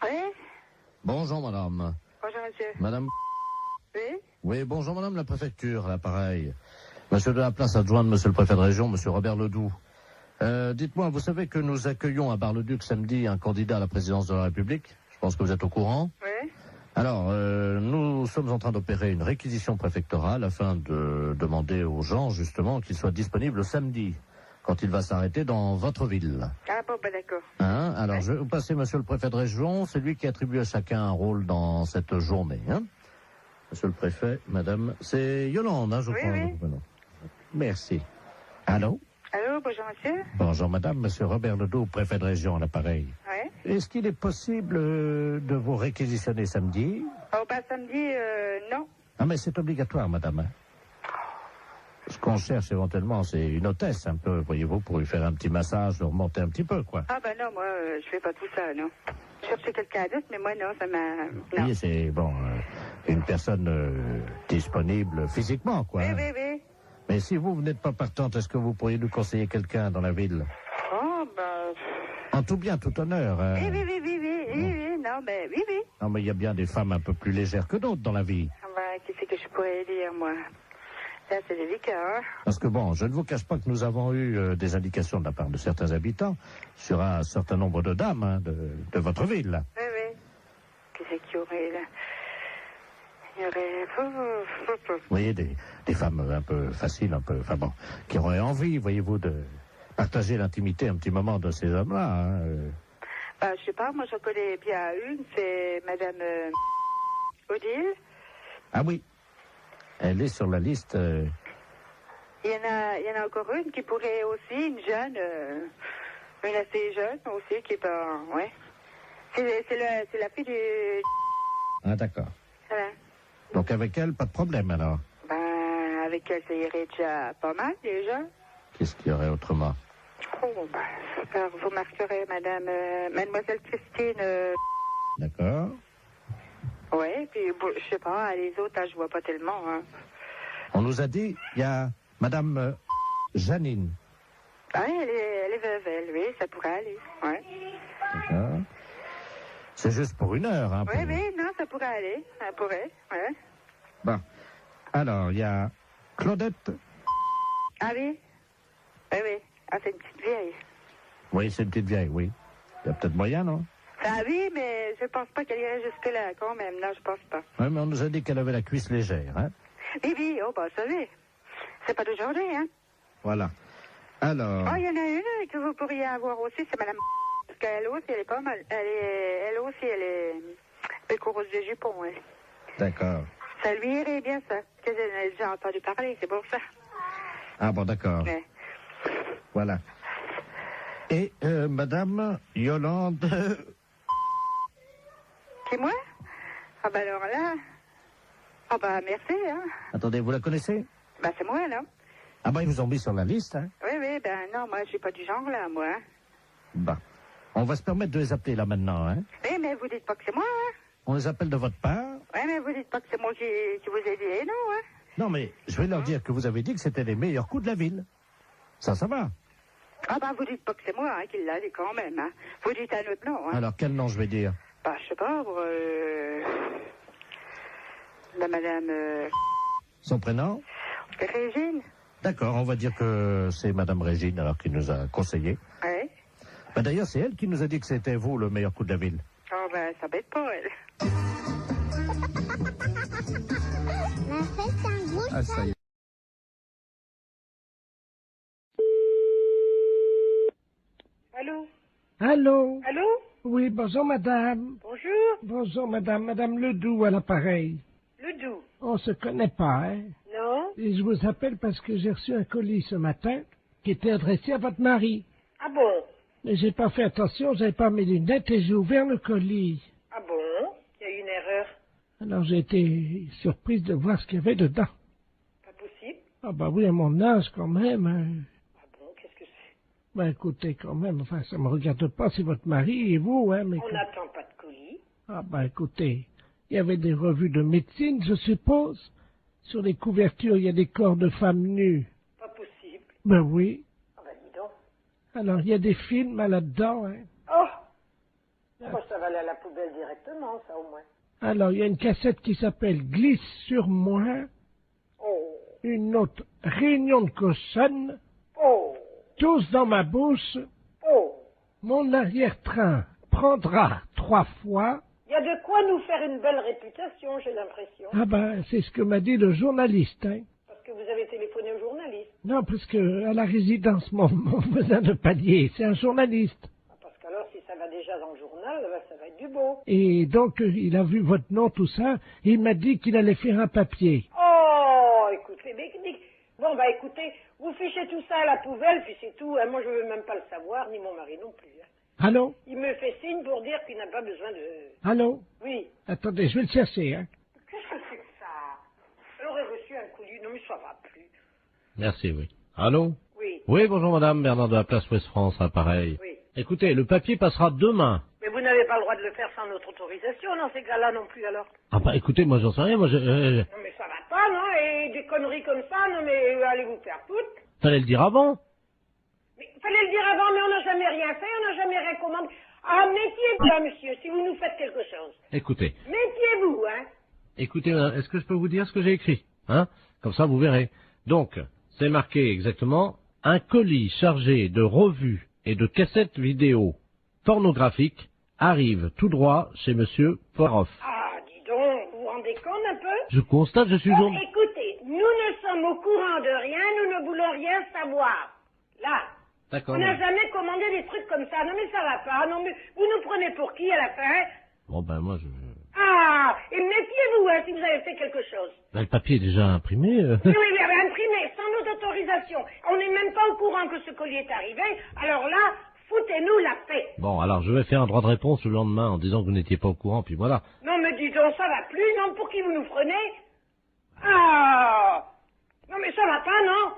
Oui. Bonjour madame. Bonjour monsieur. Madame. Oui. Oui, bonjour madame la préfecture, à l'appareil. Monsieur de la place adjoint de monsieur le préfet de région, monsieur Robert Ledoux. Dites-moi, vous savez que nous accueillons à Bar-le-Duc samedi un candidat à la présidence de la République? Je pense que vous êtes au courant. Oui. Alors, nous sommes en train d'opérer une réquisition préfectorale afin de demander aux gens, justement, qu'ils soient disponibles samedi, quand il va s'arrêter dans votre ville. Ah bon, ben d'accord. Hein? Alors, Oui. je vais vous passer monsieur le préfet de région, c'est lui qui attribue à chacun un rôle dans cette journée. Hein? Monsieur le préfet, madame, c'est Yolande, hein, je Oui, crois. oui. Merci. Allô? Allô, bonjour monsieur. Bonjour madame, monsieur Robert Ledoux, préfet de région à l'appareil. Oui. Est-ce qu'il est possible de vous réquisitionner samedi? Oh, ben samedi, non. Ah mais c'est obligatoire madame. Hein. Ce qu'on cherche éventuellement, c'est une hôtesse un peu, voyez-vous, pour lui faire un petit massage, remonter un petit peu, quoi. Ah ben non, moi, je fais pas tout ça, non. Je cherchais quelqu'un d'autre, mais moi, non, ça m'a... Non. Oui, c'est, bon, une personne disponible physiquement, quoi. Oui, Hein. oui, oui. Mais si vous n'êtes pas partante, est-ce que vous pourriez nous conseiller quelqu'un dans la ville? Oh, ben... En tout bien, tout honneur. Hein. Oui, oui, oui, oui, oui, oui, oui, non, mais oui, oui. Non, mais il y a bien des femmes un peu plus légères que d'autres dans la vie. Ah ben, qu'est-ce que je pourrais dire, moi? Là, c'est délicat, hein. Parce que bon, je ne vous cache pas que nous avons eu des indications de la part de certains habitants sur un certain nombre de dames hein, de votre ville. Là. Oui, oui. Qu'est-ce qu'il y aurait, là? Il y aurait... Vous voyez, des femmes un peu faciles, un peu, enfin bon, qui auraient envie, voyez-vous, de partager l'intimité un petit moment de ces hommes-là. Hein. Ben, je sais pas, moi, je connais bien une, c'est Madame Odile. Ah oui, elle est sur la liste. Il y en a encore une qui pourrait aussi, une jeune, une assez jeune aussi, qui peut, ouais. C'est la fille du... Ah d'accord. Voilà. Donc avec elle, pas de problème alors. Ben, avec elle, ça irait déjà pas mal, déjà. Qu'est-ce qu'il y aurait autrement? Oh, ben, alors, vous marquerez Mademoiselle Christine, D'accord. ouais, puis, bon, je sais pas, les autres, là, je vois pas tellement, hein. On nous a dit, il y a Madame Janine. Ah, elle est veuve, elle, oui, ça pourrait aller, ouais. D'accord. C'est juste pour une heure. Hein, Oui, oui, non, ça pourrait aller, ça pourrait, ouais. Bon. Alors, il y a Claudette. Ah oui? Oui, oui. Ah, c'est une petite vieille. Oui, c'est une petite vieille, oui. Il y a peut-être moyen, non? Ah oui, mais je pense pas qu'elle irait jusque-là, quand même. Non, je pense pas. Oui, mais on nous a dit qu'elle avait la cuisse légère, hein? Oui, oui, oh, bah, vous savez. C'est pas d'aujourd'hui, hein? Voilà. Alors... Oh, il y en a une que vous pourriez avoir aussi, c'est Madame... Parce qu'elle aussi, elle est pas mal. Elle aussi, elle est pécoureuse de jupons, ouais. D'accord. Ça lui irait bien, ça. Parce que j'ai déjà entendu parler, c'est pour ça. Ah bon, d'accord. Ouais. Voilà. Et Madame Yolande... C'est moi? Ah, bah, alors là... Ah, bah, merci, hein. Attendez, vous la connaissez? Bah, c'est moi, là. Ah bah, ils vous ont mis sur la liste, hein? Oui, oui, ben non, moi, je suis pas du genre, là, moi. Hein. Bah. On va se permettre de les appeler, là, maintenant, hein? Oui, mais vous dites pas que c'est moi, hein. On les appelle de votre part? Oui, mais vous dites pas que c'est moi qui vous ai dit, non, hein. Non, mais je vais leur dire que vous avez dit que c'était les meilleurs coups de la ville. Ça va. Ah, bah, vous dites pas que c'est moi, hein, qui l'a dit quand même, hein. Vous dites un autre nom, hein. Alors, quel nom je vais dire? Bah, je sais pas, la madame, Son prénom? Régine. D'accord, on va dire que c'est Madame Régine, alors qui nous a conseillé. Oui. Bah, d'ailleurs, c'est elle qui nous a dit que c'était vous le meilleur coup de la ville. Oh, ben, ça bête pas, elle. Ah, ça y est. Allô? Allô? Allô? Oui, bonjour madame. Bonjour? Bonjour madame, madame Ledoux à l'appareil. Ledoux? On se connaît pas, hein? Non? Et je vous appelle parce que j'ai reçu un colis ce matin qui était adressé à votre mari. Ah bon? Mais j'ai pas fait attention, j'avais pas mes lunettes et j'ai ouvert le colis. Ah bon? Il y a eu une erreur. Alors j'ai été surprise de voir ce qu'il y avait dedans. Pas possible. Ah bah oui, à mon âge quand même. Hein. Ah bon, qu'est-ce que c'est? Ben écoutez quand même, enfin ça me regarde pas, c'est votre mari et vous, hein, mais... On n'attend pas de colis. Ah ben écoutez, il y avait des revues de médecine, je suppose. Sur les couvertures, il y a des corps de femmes nues. Pas possible. Ben oui. Ah bah dis donc. Alors, il y a des films là-dedans, hein. Oh, moi, ça va aller à la poubelle directement, ça, au moins. Alors, il y a une cassette qui s'appelle Glisse sur moi, Oh, une autre Réunion de Cossonne, oh, Tous dans ma bouche, oh. Mon arrière-train prendra 3 fois. Il y a de quoi nous faire une belle réputation, j'ai l'impression. Ah ben, c'est ce que m'a dit le journaliste, hein. Parce que vous avez téléphoné au journaliste. Non, parce que à la résidence, mon voisin de palier, c'est un journaliste. Ah, parce qu'alors, si ça va déjà dans le journal, ben, ça va être du beau. Et donc, il a vu votre nom, tout ça, et il m'a dit qu'il allait faire un papier. Oh, écoutez, bon, bah écoutez, vous fichez tout ça à la poubelle, puis c'est tout. Hein. Moi, je veux même pas le savoir, ni mon mari non plus. Hein. Allô? Il me fait signe pour dire qu'il n'a pas besoin de... Allô? Oui. Attendez, je vais le chercher, hein. Qu'est-ce que c'est que ça? Elle aurait reçu un coup du... Non, mais ça va plus. Merci, oui. Allô? Oui, Oui, bonjour madame, Bernard de la place Ouest France, appareil. oui. Écoutez, le papier passera demain. Mais vous n'avez pas le droit de le faire sans notre autorisation, dans ces cas-là non plus, alors. Ah bah écoutez, moi j'en sais rien, moi Non, mais ça va pas, non? Et des conneries comme ça, non, mais allez vous faire foutre. fallait le dire avant. Mais fallait le dire avant, mais on n'a jamais rien fait, on n'a jamais rien commandé. Ah, méfiez-vous, là, monsieur, si vous nous faites quelque chose. Écoutez, Méfiez-vous, hein. écoutez, madame, est-ce que je peux vous dire ce que j'ai écrit? Hein? Comme ça, vous verrez. Donc, c'est marqué exactement, un colis chargé de revues et de cassettes vidéo pornographiques arrive tout droit chez monsieur Poiroff. Ah, dis donc, vous vous rendez compte un peu? Je constate, je suis Bon, journaliste. écoutez, nous ne sommes au courant de rien, nous ne voulons rien savoir. Là. D'accord. On n'a madame. jamais commandé des trucs comme ça. Non, mais ça va pas. Non, mais vous nous prenez pour qui à la fin? Bon ben moi Ah, et méfiez-vous, hein, si vous avez fait quelque chose. ben, le papier est déjà imprimé. Oui, oui, mais imprimé, sans notre autorisation. On n'est même pas au courant que ce colis est arrivé. Alors là, foutez-nous la paix. Bon, alors je vais faire un droit de réponse le lendemain en disant que vous n'étiez pas au courant, puis voilà. Non, mais dis donc, ça va plus, non? Pour qui vous nous prenez? Ah! Non, mais ça va pas, non?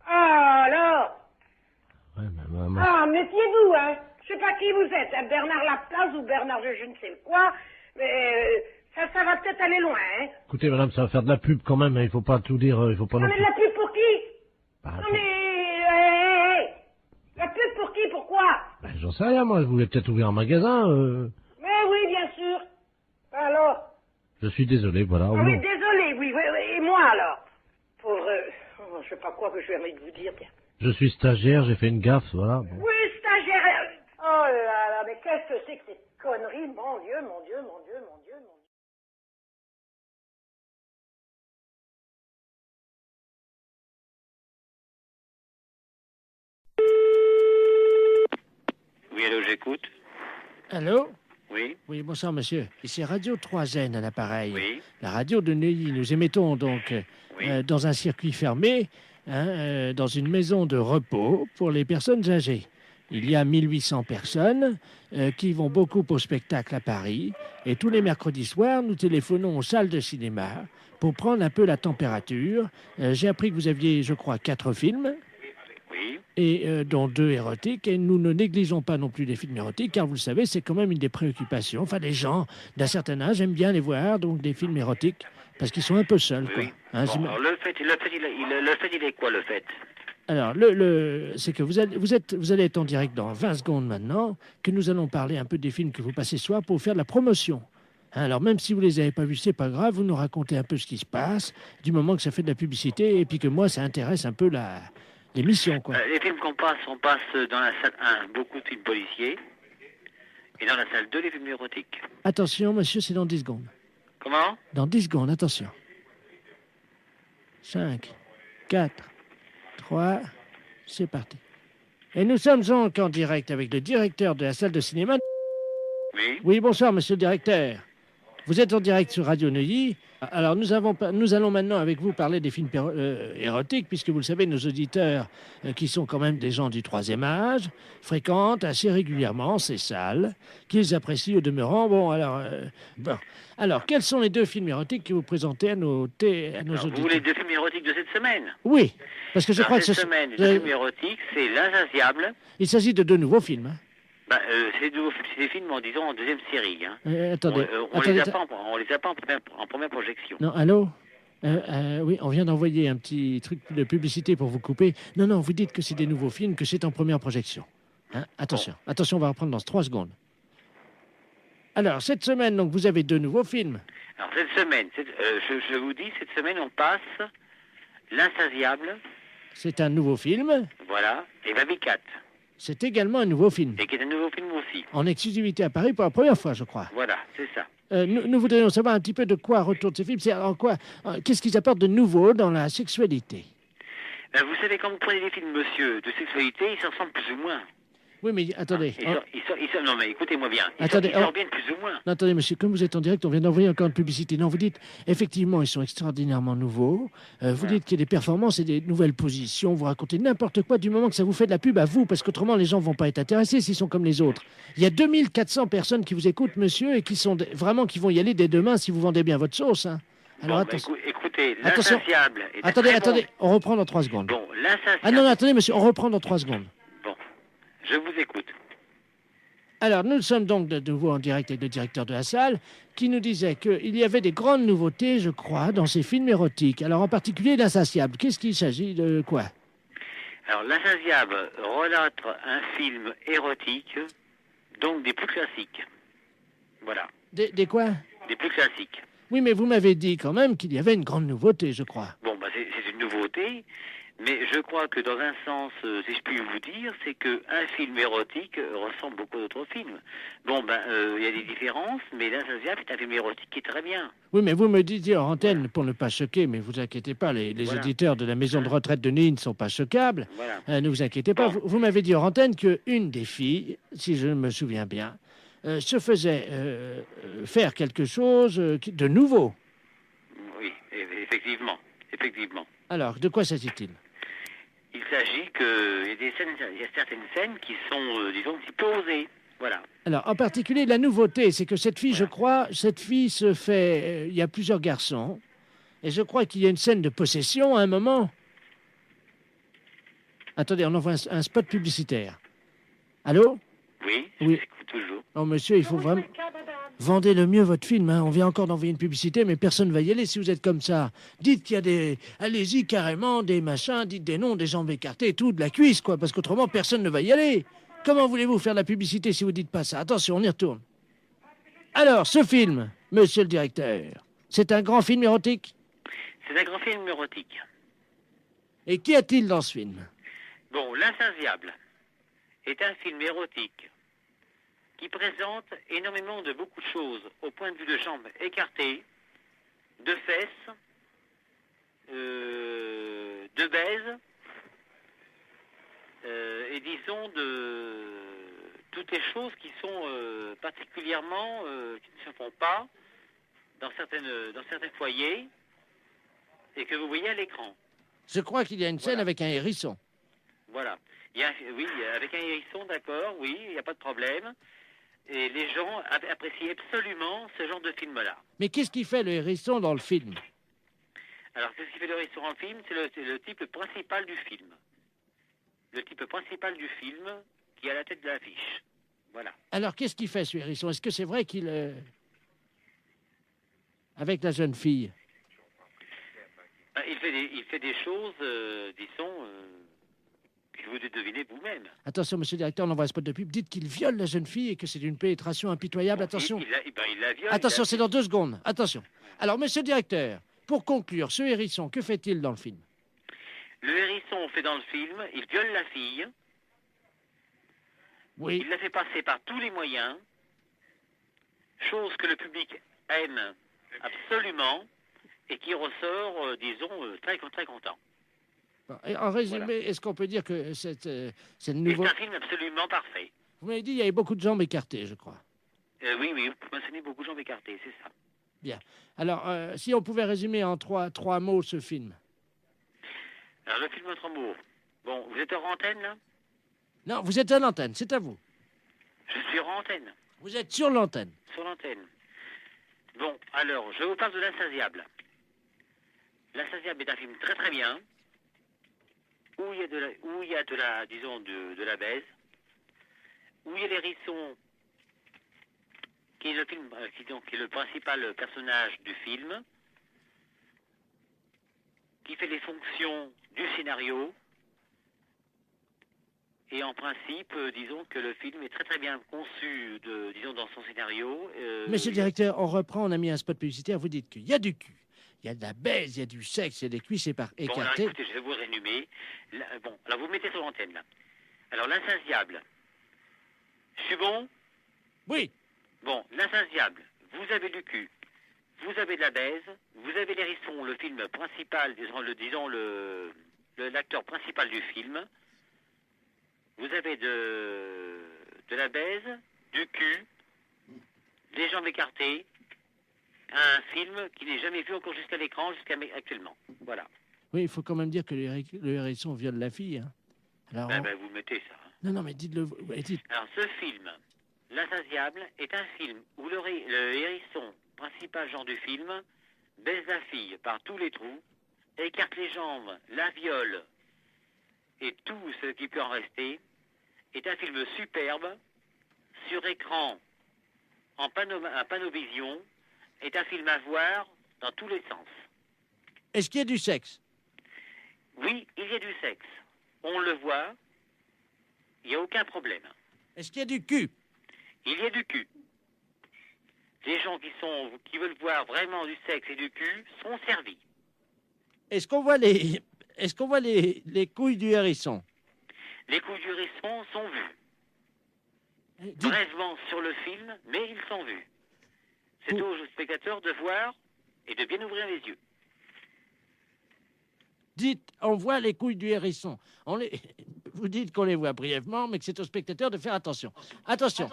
Ah, alors? Ouais, mais, Ah, méfiez-vous, hein. Je sais pas qui vous êtes, hein, Bernard Laplace ou Bernard de je ne sais quoi, mais ça va peut-être aller loin, hein. écoutez madame, ça va faire de la pub quand même, hein, il faut pas tout dire, il faut pas Non, non mais plus... de la pub pour qui? Bah, Non, pour- mais... La pub pour qui? Pourquoi? ben, j'en sais rien, moi, je voulais peut-être ouvrir un magasin, Mais oui, bien sûr. Alors? je suis désolé, voilà. Ah oui, désolé, oui, et moi alors? Pauvre... je sais pas quoi que je vais envie de vous dire, tiens. Je suis stagiaire, j'ai fait une gaffe, voilà. Bon. Oui, stagiaire. Oh là là, mais qu'est-ce que c'est que ces conneries? Mon Dieu, mon Dieu, mon Dieu, mon Dieu, mon Dieu. Oui, allô, j'écoute. Allô? Oui, Oui, bonsoir, monsieur. Ici Radio 3N à l'appareil. oui, La radio de Neuilly. Nous émettons donc oui. dans un circuit fermé, hein, dans une maison de repos pour les personnes âgées. Il y a 1800 personnes qui vont beaucoup au spectacle à Paris. Et tous les mercredis soirs, nous téléphonons aux salles de cinéma pour prendre un peu la température. J'ai appris que vous aviez, je crois, 4 films, Oui, et dont 2 érotiques. Et nous ne négligeons pas non plus les films érotiques, car vous le savez, c'est quand même une des préoccupations. Enfin, les gens d'un certain âge aiment bien les voir, donc des films érotiques, parce qu'ils sont un peu seuls, oui, quoi. oui. Hein, Bon, alors le fait, il est quoi, le fait? Alors, c'est que vous allez être en direct dans 20 secondes maintenant, que nous allons parler un peu des films que vous passez ce soir pour faire de la promotion. Hein, alors, même si vous les avez pas vus, c'est pas grave, vous nous racontez un peu ce qui se passe, du moment que ça fait de la publicité, et puis que moi, ça intéresse un peu l'émission, quoi. Les films on passe dans la salle 1, beaucoup de films policiers, et dans la salle 2, les films érotiques. Attention, monsieur, c'est dans 10 secondes. Comment? Dans 10 secondes, attention. 5, 4, 3, c'est parti. Et nous sommes donc en direct avec le directeur de la salle de cinéma. Oui, Oui, bonsoir, monsieur le directeur. Vous êtes en direct sur Radio Neuilly. Alors, nous allons maintenant avec vous parler des films érotiques, puisque vous le savez, nos auditeurs, qui sont quand même des gens du 3e âge, fréquentent assez régulièrement ces salles, qu'ils apprécient au demeurant. Bon, alors, quels sont les 2 films érotiques que vous présentez à nos alors, vous auditeurs? voulez 2 films érotiques de cette semaine? Oui, parce que je Alors, crois que cette semaine, les films érotiques, c'est L'Insatiable. il s'agit de 2 nouveaux films. Hein. C'est des films, disons, en deuxième série. Hein. Attendez, On attendez, les a pas en première projection. Non, allô? Oui, on vient d'envoyer un petit truc de publicité pour vous couper. Non, non, vous dites que c'est des nouveaux films, que c'est en première projection. Hein, attention, attention, on va reprendre dans 3 secondes. Alors, cette semaine, donc, vous avez 2 nouveaux films. Alors, cette semaine, je vous dis, cette semaine, on passe L'Insatiable, C'est un nouveau film. voilà, et Baby Cat, C'est également un nouveau film. et qui est un nouveau film aussi. En exclusivité à Paris pour la première fois, je crois. Voilà, c'est ça. Nous voudrions savoir un petit peu de quoi retournent ces films. C'est en quoi, qu'est-ce qu'ils apportent de nouveau dans la sexualité? Vous savez, quand vous prenez des films, monsieur, de sexualité, ils s'en ressemblent plus ou moins. Oui, mais attendez. Non, mais écoutez-moi bien. Attendez, Ils sortent bien plus ou moins. Non, attendez, monsieur, comme vous êtes en direct, on vient d'envoyer encore une publicité. Non, vous dites, effectivement, ils sont extraordinairement nouveaux. Vous dites qu'il y a des performances et des nouvelles positions. Vous racontez n'importe quoi du moment que ça vous fait de la pub à vous, parce qu'autrement, les gens vont pas être intéressés s'ils sont comme les autres. Il y a 2400 personnes qui vous écoutent, monsieur, et qui sont vraiment qui vont y aller dès demain si vous vendez bien votre sauce. Hein. Alors, Bon, attention. écoutez, Attention. L'Insatiable est un Attendez, très attendez, bon... on reprend dans 3 secondes. Bon, L'Insatiable... Ah non, non, attendez, monsieur, on reprend dans 3 secondes. Bon, je vous écoute. Alors, nous sommes donc de nouveau en direct avec le directeur de la salle, qui nous disait qu'il y avait des grandes nouveautés, je crois, dans ces films érotiques. Alors, en particulier, L'Insatiable. Qu'est-ce qu'il s'agit de quoi? Alors, L'Insatiable relate un film érotique, donc des plus classiques. Voilà, Des quoi? des plus classiques. Oui, mais vous m'avez dit quand même qu'il y avait une grande nouveauté, je crois. Bon, bah, c'est une nouveauté, mais je crois que dans un sens, si je puis vous dire, c'est qu'un film érotique ressemble beaucoup à d'autres films. Bon, ben, il y a des différences, mais L'Insatiable est un film érotique qui est très bien. Oui, mais vous me disiez en antenne, pour ne pas choquer, mais vous inquiétez pas, les Voilà. auditeurs de la maison de retraite de Neuilly ne sont pas choquables. Voilà. Ne vous inquiétez pas. Bon. Vous m'avez dit en antenne qu'une des filles, si je me souviens bien, se faisait faire quelque chose de nouveau. Oui, effectivement, effectivement. Alors, de quoi s'agit-il? Il s'agit qu'il y a certaines scènes qui sont, disons, un petit peu osées. Voilà. Alors, en particulier, la nouveauté, c'est que cette fille, Voilà. je crois, cette fille se fait... il y a plusieurs garçons, et je crois qu'il y a une scène de possession à un moment. Attendez, on envoie un spot publicitaire. Allô? Oui, Oui. je vous écoute toujours. Non, monsieur, il faut vraiment... Vendez le mieux votre film. Hein. On vient encore d'envoyer une publicité, mais personne ne va y aller si vous êtes comme ça. Dites qu'il y a des... Allez-y carrément, des machins, dites des noms, des jambes écartées et tout, de la cuisse, quoi, parce qu'autrement, personne ne va y aller. Comment voulez-vous faire de la publicité si vous dites pas ça? Attention, on y retourne. Alors, ce film, monsieur le directeur, c'est un grand film érotique? C'est un grand film érotique. Et qu'y a-t-il dans ce film? Bon, L'Insatiable est un film érotique qui présente énormément de beaucoup de choses au point de vue de jambes écartées, de fesses, de baises, et disons de toutes les choses qui sont particulièrement, qui ne se font pas dans certains foyers et que vous voyez à l'écran. Je crois qu'il y a une scène Voilà. avec un hérisson. Voilà. Oui, avec un hérisson, d'accord, oui, il n'y a pas de problème. Et les gens apprécient absolument ce genre de film-là. Mais qu'est-ce qui fait le hérisson dans le film? Alors, qu'est-ce qui fait le hérisson en film? C'est le type principal du film. Le type principal du film qui est à la tête de l'affiche. Voilà. Alors, qu'est-ce qu'il fait, ce hérisson? Est-ce que c'est vrai qu'il... Avec la jeune fille? Il fait des choses, disons, que vous devez deviner vous-même. Attention, monsieur le directeur, on envoie un spot de pub. Dites qu'il viole la jeune fille et que c'est d'une pénétration impitoyable. Bon, Attention. il la viole. Attention, c'est dans 2 secondes. Attention. Alors, monsieur le directeur, pour conclure, ce hérisson, que fait-il dans le film? Le hérisson fait dans le film, il viole la fille, Oui. il la fait passer par tous les moyens, chose que le public aime absolument et qui ressort, disons, très content. Bon, et en résumé, Voilà. est-ce qu'on peut dire que c'est C'est nouveau... un film absolument parfait. Vous m'avez dit qu'il y avait beaucoup de jambes écartées, je crois. Oui, vous mentionnez beaucoup de jambes écartées, c'est ça. Bien. Alors, si on pouvait résumer en trois mots ce film. Alors, le film Notre Amour. Bon, vous êtes hors antenne, là? Non, vous êtes à l'antenne, c'est à vous. Je suis hors antenne, Vous êtes sur l'antenne. sur l'antenne. Bon, alors, je vous parle de L'Insatiable. L'Insatiable est un film très très bien, où il y a disons, de la baise, où il y a l'hérisson, qui est le film, qui est le principal personnage du film, qui fait les fonctions du scénario. Et en principe, disons que le film est très très bien conçu, disons, dans son scénario. Monsieur le directeur, on reprend, on a mis un spot publicitaire, vous dites qu'il y a du cul, il y a de la baise, il y a du sexe, il y a des cuisses Bon, alors écartées. écoutez, je vais vous résumer. Bon, alors vous mettez sur l'antenne, là. Alors, l'insatiable. Je suis bon? Oui, Bon, l'insatiable, vous avez du cul, vous avez de la baise, vous avez l'hérisson, le film principal, l'acteur principal du film. Vous avez de la baise, du cul, des jambes écartées, un film qui n'est jamais vu encore jusqu'à l'écran, jusqu'à actuellement. Voilà. oui, il faut quand même dire que le hérisson viole la fille. Hein. Alors, Vous mettez ça. Hein. Non, mais dites-le. Dites. Alors, ce film, L'Insatiable, est un film où le hérisson, principal genre du film, baise la fille par tous les trous, écarte les jambes, la viole, et tout ce qui peut en rester, est un film superbe, sur écran, en panovision, est un film à voir dans tous les sens. Est-ce qu'il y a du sexe? Oui, il y a du sexe. On le voit, il n'y a aucun problème. Est-ce qu'il y a du cul? Il y a du cul. Les gens qui veulent voir vraiment du sexe et du cul sont servis. Est-ce qu'on voit les couilles du hérisson? Les coups du hérisson sont vus. Dites, Brèvement sur le film, mais ils sont vus. C'est aux spectateurs de voir et de bien ouvrir les yeux. on voit les couilles du hérisson. Vous dites qu'on les voit brièvement, mais que c'est aux spectateurs de faire attention. Attention,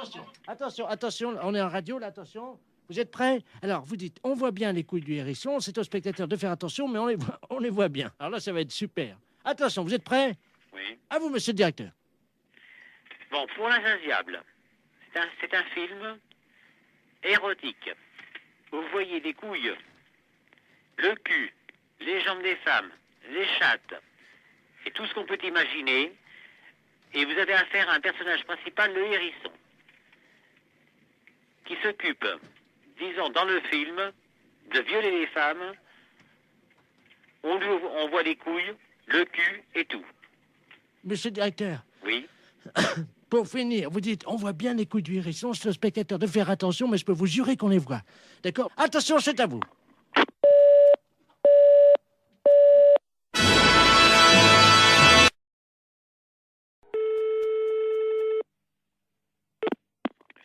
on est en radio, là, attention. Vous êtes prêts? Alors, vous dites, on voit bien les couilles du hérisson, c'est aux spectateurs de faire attention, mais on les voit bien. Alors là, ça va être super. Attention, vous êtes prêts? Oui. À vous, monsieur le directeur. Bon, pour l'Insatiable, c'est un film érotique. Vous voyez des couilles, le cul, les jambes des femmes, les chattes, et tout ce qu'on peut imaginer. Et vous avez affaire à un personnage principal, le hérisson, qui s'occupe, disons, dans le film, de violer les femmes. On voit les couilles, le cul et tout. Monsieur le directeur, Oui. pour finir, vous dites, on voit bien les couilles du hérisson, c'est aux spectateurs de faire attention, mais je peux vous jurer qu'on les voit. D'accord? Attention, c'est à vous.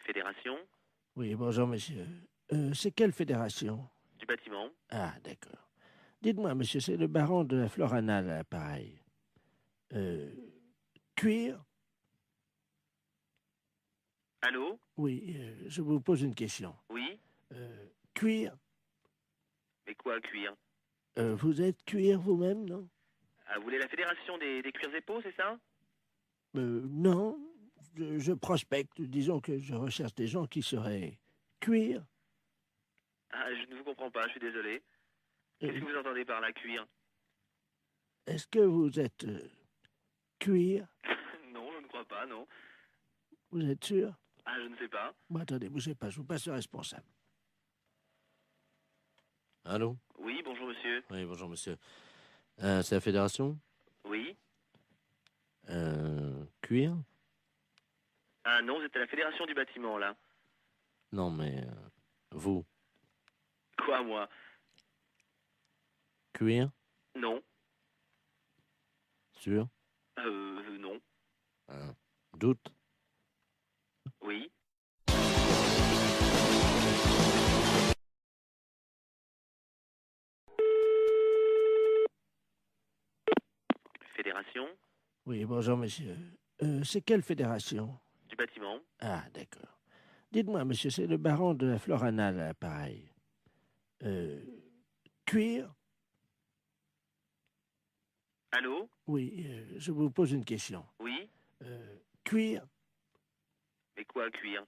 Fédération Oui, bonjour, monsieur. C'est quelle fédération? du bâtiment. Ah, d'accord. Dites-moi, monsieur, c'est le baron de la Florana, là, pareil. Cuir? Allô? Oui, je vous pose une question. Oui? Cuir? Mais quoi, cuir? Vous êtes cuir vous-même, non? Ah, vous voulez la fédération des cuirs et peaux, c'est ça? Non. Je prospecte. Disons que je recherche des gens qui seraient cuir. Ah, je ne vous comprends pas, je suis désolé. Qu'est-ce que vous entendez par là, cuir? Est-ce que vous êtes cuir? Non, je ne crois pas, non. Vous êtes sûr? Ah, je ne sais pas. Bon, attendez, bougez pas, je vous passe le responsable. Allô? Oui, bonjour monsieur. Oui, bonjour monsieur. C'est la fédération? Oui? Cuir? Ah non, vous êtes à la fédération du bâtiment, là. Non, mais vous, Quoi, moi? cuir? Non. Sûr? Non. Doute? Oui? Fédération Oui, bonjour, monsieur. C'est quelle fédération? du bâtiment. Ah, d'accord. Dites-moi, monsieur, c'est le baron de la Florana, là, pareil. Cuir? Allô? Oui, je vous pose une question. Oui? Cuir? Mais quoi, cuir?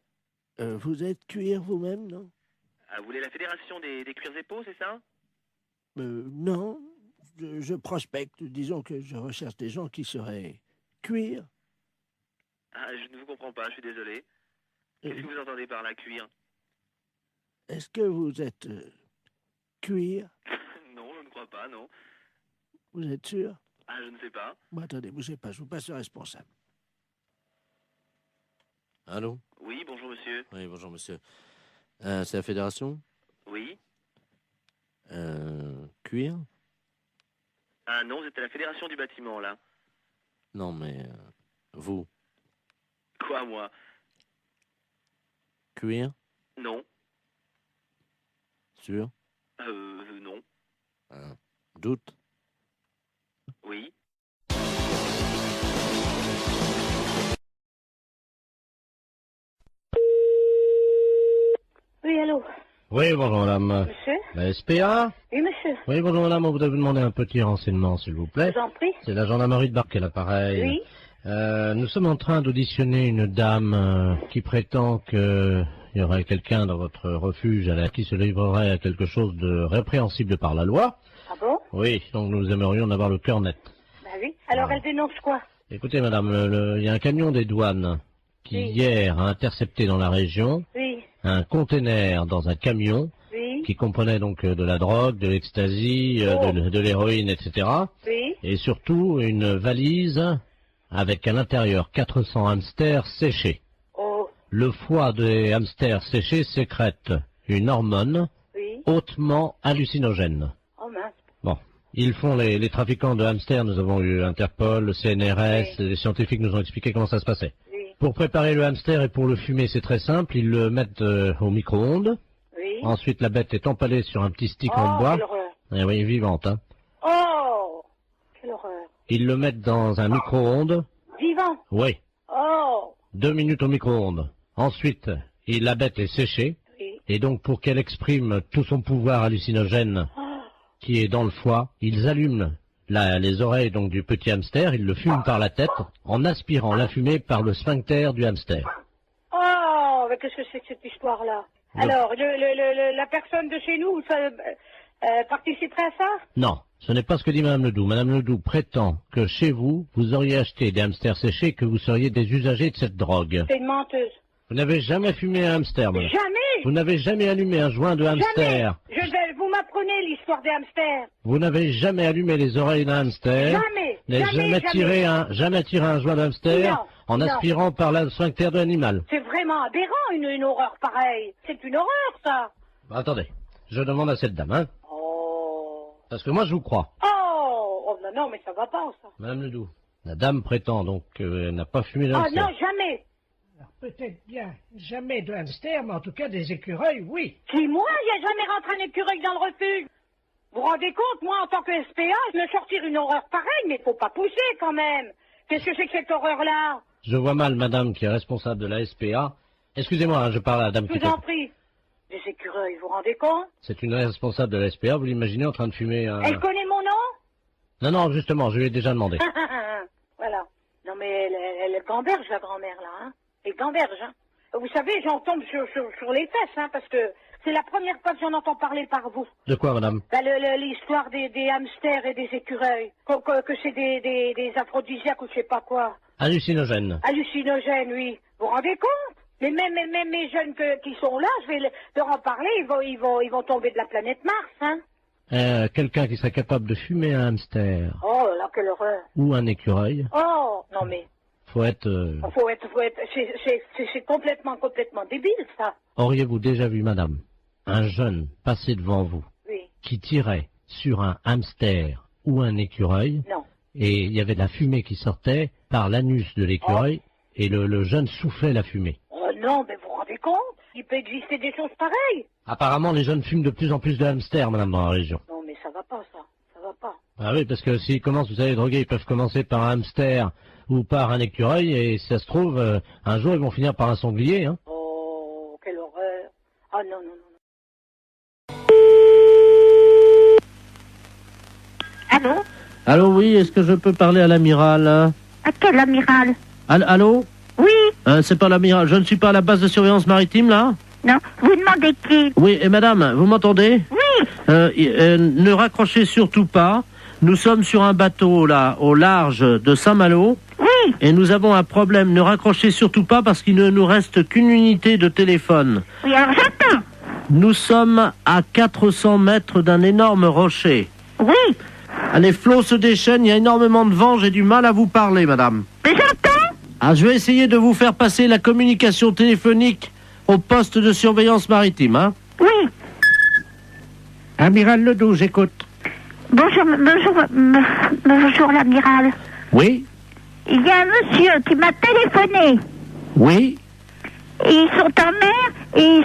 Vous êtes cuir vous-même, non? Ah, vous voulez la fédération des cuirs et peaux, c'est ça? Non. Je prospecte. Disons que je recherche des gens qui seraient cuir. Ah, je ne vous comprends pas, je suis désolé. Qu'est-ce que vous entendez par là, cuir? Est-ce que vous êtes cuir? Non, je ne crois pas, non. Vous êtes sûr? Ah, je ne sais pas. Bon, attendez, bougez pas, je vous passe le responsable. Allô? Oui, bonjour monsieur. Oui, bonjour monsieur. C'est la fédération? Oui. Cuir? Ah non, vous êtes à la fédération du bâtiment, là. Non, mais vous? Quoi, moi? Cuir? Non. Sûr? Non. Doute? Oui. Oui, allô? Oui, bonjour madame. Monsieur? La SPA? Oui, monsieur. Oui, bonjour madame, on voudrait vous demander un petit renseignement, s'il vous plaît. Je vous en prie. C'est la gendarmerie de Barquet, l'appareil. Oui. Nous sommes en train d'auditionner une dame qui prétend qu'il y aurait quelqu'un dans votre refuge qui se livrerait à quelque chose de répréhensible par la loi. Ah bon? Oui, donc nous aimerions en avoir le cœur net. Bah oui. Alors, elle dénonce quoi? Écoutez madame, il y a un camion des douanes qui Oui. hier a intercepté dans la région Oui. un conteneur dans un camion Oui. qui comprenait donc de la drogue, de l'ecstasy, de l'héroïne, etc. Oui. Et surtout une valise avec à l'intérieur 400 hamsters séchés. Oh. Le foie des hamsters séchés sécrète une hormone Oui. hautement hallucinogène. Oh mince. Bon, ils font les trafiquants de hamsters, nous avons eu Interpol, le CNRS, Oui. les scientifiques nous ont expliqué comment ça se passait. Oui. Pour préparer le hamster et pour le fumer, c'est très simple, ils le mettent au micro-ondes. Oui. Ensuite, la bête est empalée sur un petit stick en Oh, bois. quelle horreur. Eh oui, vivante. Hein. Oh. Quelle horreur. Ils le mettent dans un micro-ondes. Vivant. Oui, Oh. 2 minutes au micro-ondes. Ensuite, la bête est séchée. Oui. Et donc, pour qu'elle exprime tout son pouvoir hallucinogène Oh. qui est dans le foie, ils allument les oreilles donc du petit hamster, ils le fument par la tête en aspirant la fumée par le sphincter du hamster. Oh. Mais qu'est-ce que c'est que cette histoire-là? Alors, la personne de chez nous, ça, participerait à ça? Non, ce n'est pas ce que dit Madame Ledoux. Madame Ledoux prétend que chez vous, vous auriez acheté des hamsters séchés, que vous seriez des usagers de cette drogue. C'est une menteuse. Vous n'avez jamais fumé un hamster, madame. Jamais. Vous n'avez jamais allumé un joint de hamster. Vous m'apprenez l'histoire des hamsters. Vous n'avez jamais allumé les oreilles d'un hamster. Jamais. N'avez jamais tiré un joint de hamster Non, en non. aspirant par le sphincter de l'animal. C'est vraiment aberrant, une horreur pareille. C'est une horreur, ça. Attendez, je demande à cette dame, hein, Oh. parce que moi je vous crois. Oh, non, non, mais ça va pas, ça. Madame Ledoux, la dame prétend donc qu'elle n'a pas fumé de Ah hamster. non, jamais. Peut-être bien jamais de hamster, mais en tout cas des écureuils, oui. Si moi, il n'y a jamais rentré un écureuil dans le refuge. Vous vous rendez compte, moi, en tant que SPA, je me sortir une horreur pareille, mais faut pas pousser, quand même. Qu'est-ce que c'est que cette horreur-là? Je vois mal madame qui est responsable de la SPA. Excusez-moi, hein, je parle à la dame Je qui vous en prie. Des écureuils, vous vous rendez compte? C'est une responsable de la SPA, vous l'imaginez en train de fumer un... Elle connaît mon nom? Non, non, justement, je lui ai déjà demandé. Voilà. Non, mais elle gamberge, la grand-mère, là, hein. Elle gamberge, hein. Vous savez, j'en tombe sur les fesses, hein, parce que c'est la première fois que j'en entends parler par vous. De quoi, madame? Ben, l'histoire des hamsters et des écureuils. Que c'est des aphrodisiaques ou je sais pas quoi. Hallucinogène. Hallucinogènes, oui. Vous vous rendez compte? Mais même mes jeunes qui sont là, je vais leur en parler, ils vont tomber de la planète Mars, hein. Quelqu'un qui serait capable de fumer un hamster Oh là, quelle horreur. ou un écureuil, Oh, non mais, faut être... c'est complètement débile, ça. Auriez-vous déjà vu, madame, un jeune passer devant vous Oui, qui tirait sur un hamster ou un écureuil non. et il y avait de la fumée qui sortait par l'anus de l'écureuil et le jeune soufflait la fumée? Oh non, mais vous vous rendez compte? Il peut exister des choses pareilles. Apparemment, les jeunes fument de plus en plus de hamsters, madame, dans la région. Non, mais ça va pas, ça. Ça va pas. Ah oui, parce que s'ils commencent, vous savez, droguer, ils peuvent commencer par un hamster ou par un écureuil, et si ça se trouve, un jour, ils vont finir par un sanglier, hein. Oh, quelle horreur. Ah non, non, non. Allô? Allô, oui, est-ce que je peux parler à l'amiral? À quel amiral? Allô? Oui? C'est pas l'amiral, je ne suis pas à la base de surveillance maritime, là? Non. Vous demandez qui? Oui, et madame, vous m'entendez? Oui. Ne raccrochez surtout pas. Nous sommes sur un bateau, là, au large de Saint-Malo. Oui. Et nous avons un problème. Ne raccrochez surtout pas parce qu'il ne nous reste qu'une unité de téléphone. Oui, alors j'attends. Nous sommes à 400 mètres d'un énorme rocher. Oui. Ah, les flots se déchaînent, il y a énormément de vent, j'ai du mal à vous parler, madame. Mais j'entends. Ah, je vais essayer de vous faire passer la communication téléphonique au poste de surveillance maritime, hein. Oui. Amiral Ledoux, j'écoute. Bonjour, bonjour l'amiral. Oui, Il y a un monsieur qui m'a téléphoné. oui. Et ils sont en mer et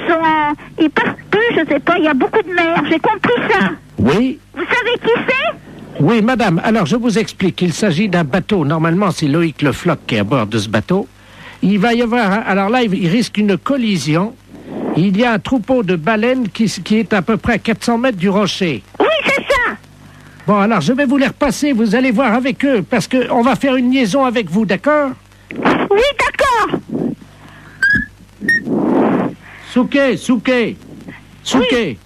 ils partent plus, je sais pas, il y a beaucoup de mer, j'ai compris ça. Oui, Vous savez qui c'est? oui, madame. Alors, je vous explique. Il s'agit d'un bateau. Normalement, c'est Loïc Le Floch qui est à bord de ce bateau. Il va y avoir... Alors là, il risque une collision. Il y a un troupeau de baleines qui est à peu près à 400 mètres du rocher. Oui, c'est ça. Bon, alors, je vais vous les repasser. Vous allez voir avec eux, parce qu'on va faire une liaison avec vous, d'accord? Oui, d'accord. Souquet.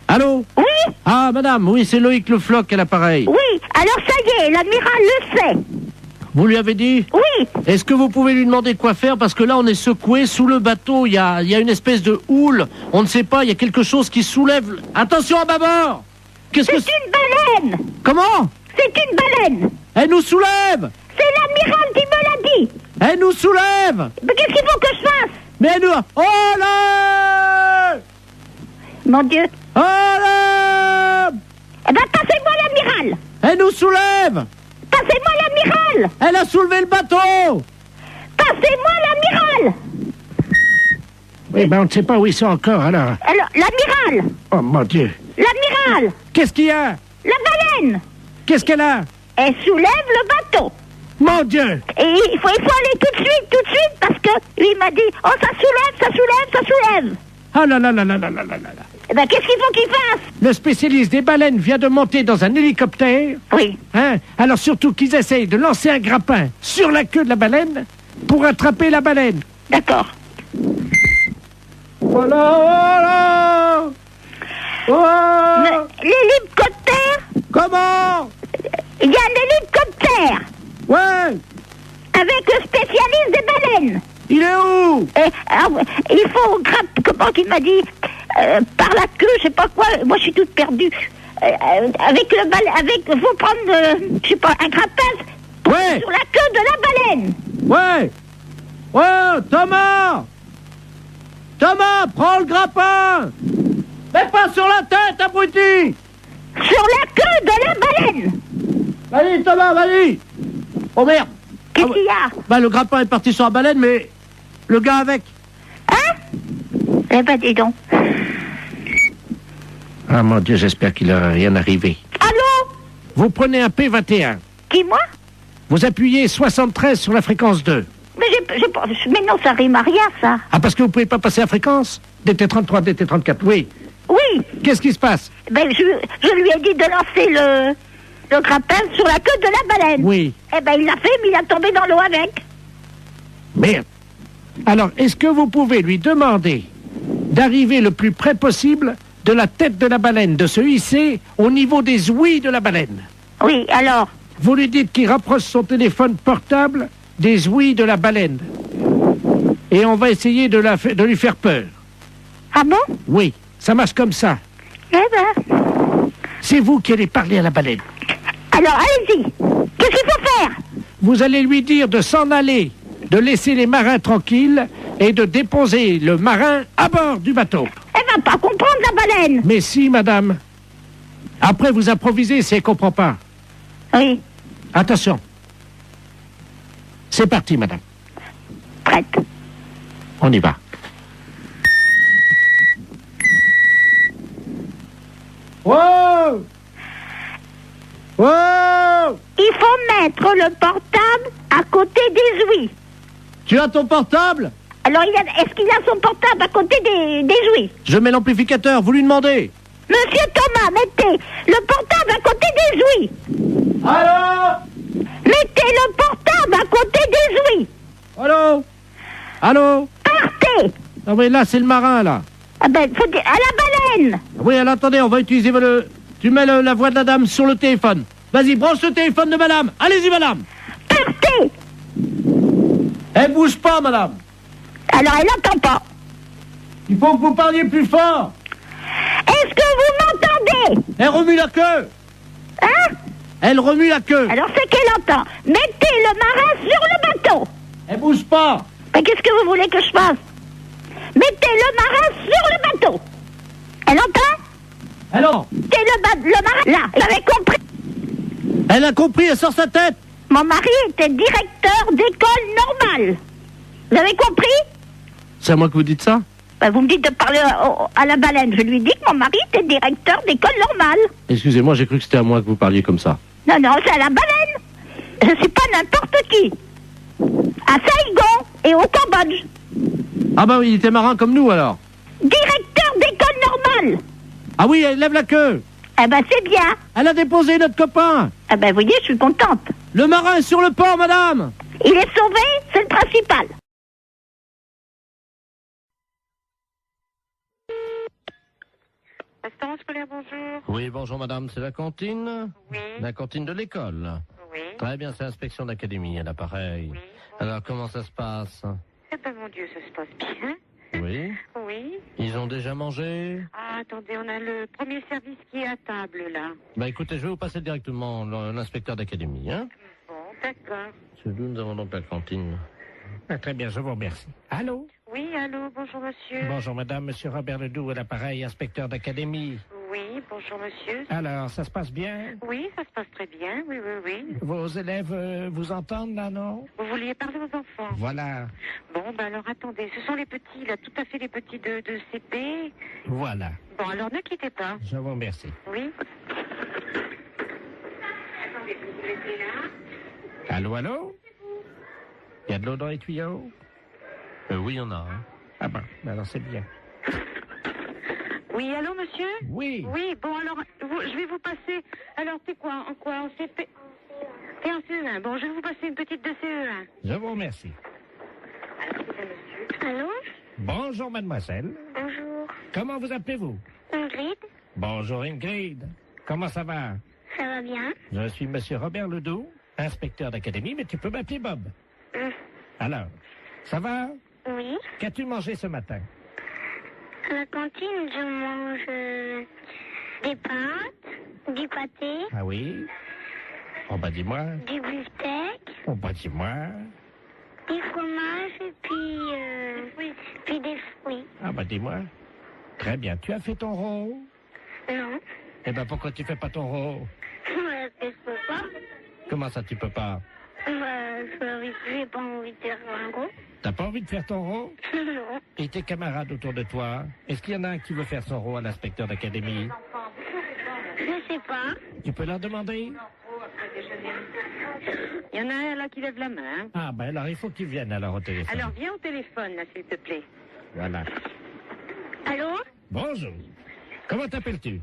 Allô? Oui, Ah, madame, oui, c'est Loïc Le Floch à l'appareil. oui, alors ça y est, l'amiral le sait. Vous lui avez dit? Oui, Est-ce que vous pouvez lui demander quoi faire? Parce que là, on est secoué sous le bateau. Il y a une espèce de houle. On ne sait pas, il y a quelque chose qui soulève. Attention à bâbord! Qu'est-ce que c'est une baleine. Comment? C'est une baleine. Elle nous soulève! C'est l'amiral qui me l'a dit. Elle nous soulève! Mais qu'est-ce qu'il faut que je fasse? Mais elle nous... Oh là! Mon Dieu. Oh là! Eh ben, passez-moi l'amiral. Elle nous soulève! Passez-moi l'amiral. Elle a soulevé le bateau! Passez-moi l'amiral. Oui, ben on ne sait pas où ils sont encore, alors. Alors, l'amiral. Oh, mon Dieu. L'amiral. Qu'est-ce qu'il y a? La baleine. Qu'est-ce qu'elle a? Elle soulève le bateau. Mon Dieu! Et il faut aller tout de suite, parce que lui il m'a dit, oh ça soulève. Ah là là là là là là là là. Eh ben qu'est-ce qu'il faut qu'il fasse? Le spécialiste des baleines vient de monter dans un hélicoptère. Oui. Hein? Alors surtout qu'ils essayent de lancer un grappin sur la queue de la baleine pour attraper la baleine. D'accord. Voilà! Oh! Mais l'hélicoptère, Comment? il y a un hélicoptère Ouais! avec le spécialiste des baleines. Il est où? Il faut grimper, comment il m'a dit, par la queue, je sais pas quoi, moi je suis toute perdue. Faut prendre, je sais pas, un grappin Ouais! sur la queue de la baleine. Ouais! Oh, Thomas! Thomas, prends le grappin! Mais pas sur la tête, abruti! Sur la queue de la baleine. Vas-y, Thomas, vas-y! Oh merde! Qu'est-ce qu'il y a? Bah, le grappin est parti sur la baleine, mais le gars avec. Hein? Eh ben, dis donc. Ah, mon Dieu, j'espère qu'il n'aura rien arrivé. Allô? Vous prenez un P21. Qui, moi? Vous appuyez 73 sur la fréquence 2. Mais non, ça rime à rien, ça. Ah, parce que vous pouvez pas passer la fréquence? DT33, DT34, oui. Oui. Qu'est-ce qui se passe? Ben, je lui ai dit de lancer le grappin sur la queue de la baleine. Oui. Eh ben, il l'a fait, mais il a tombé dans l'eau avec. Merde. Alors, est-ce que vous pouvez lui demander d'arriver le plus près possible de la tête de la baleine, de se hisser au niveau des ouïes de la baleine? Oui, alors? Vous lui dites qu'il rapproche son téléphone portable des ouïes de la baleine. Et on va essayer de lui faire peur. Ah bon? Oui, ça marche comme ça. Eh ben... C'est vous qui allez parler à la baleine. Alors, allez-y. Qu'est-ce qu'il faut faire? Vous allez lui dire de s'en aller, de laisser les marins tranquilles et de déposer le marin à bord du bateau. Elle va pas comprendre, la baleine. Mais si, madame. Après, vous improvisez si elle comprend pas. Oui, Attention. C'est parti, madame. prête. On y va. Wow! Wow! Il faut mettre le portable à côté des ouïes. Tu as ton portable? Alors, est-ce qu'il a son portable à côté des ouïes? Je mets l'amplificateur, vous lui demandez. Monsieur Thomas, mettez le portable à côté des ouïes. Allô? Mettez le portable à côté des ouïes. Allô? Allô? Partez. Non mais là, c'est le marin, là. Ah ben, faut dire, à la baleine. Oui, alors attendez, on va utiliser le... Tu mets la voix de la dame sur le téléphone. Vas-y, branche le téléphone de madame. Allez-y, madame. Partez. Elle bouge pas, madame. Alors, elle n'entend pas. Il faut que vous parliez plus fort. Est-ce que vous m'entendez? Elle remue la queue. Hein? Elle remue la queue. Alors c'est qu'elle entend. Mettez le marin sur le bateau. Elle bouge pas. Mais qu'est-ce que vous voulez que je fasse? Mettez le marin sur le bateau. Elle entend? Alors, Mettez le marin là. Vous avez compris? elle a compris, elle sort sa tête. Mon mari était directeur d'école normale. Vous avez compris? C'est à moi que vous dites ça? Ben, vous me dites de parler à la baleine. Je lui dis que mon mari était directeur d'école normale. Excusez-moi, j'ai cru que c'était à moi que vous parliez comme ça. Non, non, c'est à la baleine. Je suis pas n'importe qui. À Saigon et au Cambodge. Ah bah oui, il était marin comme nous alors. Directeur d'école normale. Ah oui, elle lève la queue. Eh ben, c'est bien. Elle a déposé notre copain. Eh ben, vous voyez, je suis contente. Le marin est sur le port, madame. Il est sauvé, c'est le principal. Restaurant scolaire, bonjour. Oui, bonjour madame, c'est la cantine? Oui. La cantine de l'école? Oui. Très bien, c'est l'inspection d'académie, à l'appareil. Oui. Alors, comment ça se passe? Eh ben, mon Dieu, ça se passe bien. Oui. Oui. Ils ont déjà mangé? Ah, attendez, on a le premier service qui est à table, là. Bah écoutez, je vais vous passer directement l'inspecteur d'académie, hein? Bon, d'accord. C'est d'où nous avons donc la cantine. Ah, très bien, je vous remercie. Allô? Oui, allô, bonjour, monsieur. Bonjour madame, monsieur Robert Ledoux à l'appareil, inspecteur d'académie. Oui, bonjour, monsieur. Alors, ça se passe bien? Oui, ça se passe très bien, oui, oui, oui. Vos élèves vous entendent là, non? Vous vouliez parler aux enfants? Voilà, Bon, ben alors, attendez, ce sont les petits, là, tout à fait les petits de CP. voilà. Bon, alors, ne quittez pas. Je vous remercie. Oui. Attendez, vous laissez là. Allô, allô? Il y a de l'eau dans les tuyaux? Oui, il y en a, hein. Ah ben, alors c'est bien. Oui, allô, monsieur? Oui. Oui, bon, alors, je vais vous passer... Alors, c'est quoi? En quoi? En CP? Et en CE1. Bon, je vais vous passer une petite de CE1. Je vous remercie. Allô? Bonjour mademoiselle. Bonjour. Comment vous appelez-vous? Ingrid? Bonjour Ingrid. Comment ça va? Ça va bien? Je suis monsieur Robert Ledoux, inspecteur d'académie, mais tu peux m'appeler Bob. Alors, ça va? Oui. Qu'as-tu mangé ce matin? À la cantine, je mange des pâtes, du pâté, Ah oui? Oh bah dis-moi. du beefsteak, Oh bah dis-moi. du fromage et puis des fruits. Ah bah dis-moi. Très bien. Tu as fait ton rôle? Non. Eh ben pourquoi tu fais pas ton rôle? Je peux pas. Comment ça tu peux pas? J'ai pas envie de faire un gros. T'as pas envie de faire ton rôle? Non. Et tes camarades autour de toi? Est-ce qu'il y en a un qui veut faire son rôle à l'inspecteur d'académie? Je sais pas. Tu peux leur demander? Il y en a un là qui lève la main. Ah ben alors il faut qu'ils viennent alors au téléphone. Alors viens au téléphone là, s'il te plaît. Voilà. Allô? Bonjour. Comment t'appelles-tu?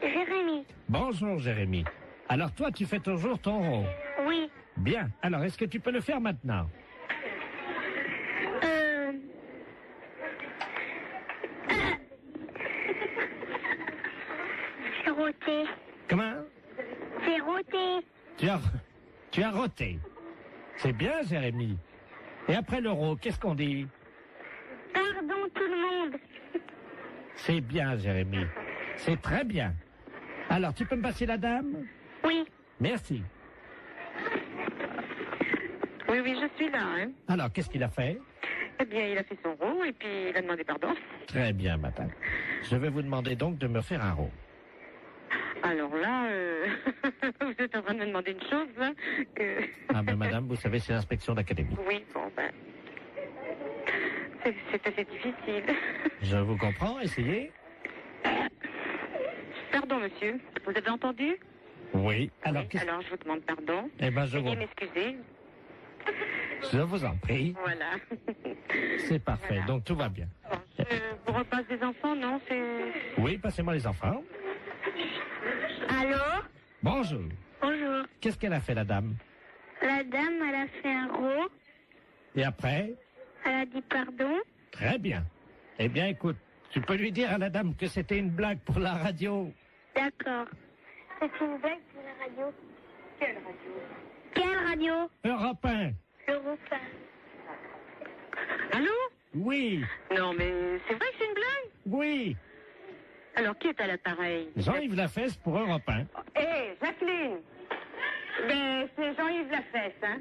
Jérémy. Bonjour Jérémy. Alors toi tu fais toujours ton rôle? Oui. Bien. Alors est-ce que tu peux le faire maintenant? J'ai roté. Comment? J'ai roté. Tu as roté. C'est bien Jérémy. Et après l'euro, qu'est-ce qu'on dit? Pardon tout le monde. C'est bien Jérémy. C'est très bien. Alors tu peux me passer la dame? Oui. Merci. Oui, oui, je suis là, hein. Alors qu'est-ce qu'il a fait? Eh bien, il a fait son rôle et puis il a demandé pardon. Très bien madame. Je vais vous demander donc de me faire un rôle. Alors là, vous êtes en train de me demander une chose, là. Ah ben madame, vous savez, c'est l'inspection d'académie. Oui, bon, ben... C'est assez difficile. Je vous comprends, essayez. Pardon, monsieur. Vous avez entendu? Oui. Alors, Oui, alors, je vous demande pardon. Eh ben, je Veuillez m'excuser. vous en prie. Voilà. C'est parfait, Voilà. donc tout va bien. Bon, je vous repasse des enfants, non? Oui, passez-moi les enfants. Allô? Bonjour. Bonjour. Qu'est-ce qu'elle a fait, la dame? La dame, elle a fait un rot. Et après? Elle a dit pardon. Très bien. Eh bien, écoute, tu peux lui dire à la dame que c'était une blague pour la radio. D'accord. C'est une blague pour la radio. Quelle radio? Quelle radio? Europe 1. Europe 1. Allô? Oui. Non, mais c'est vrai que c'est une blague? Oui. Alors, qui est à l'appareil? Jean-Yves Lafesse pour Europe 1. Hé, Jacqueline! Ben, c'est Jean-Yves Lafesse, hein.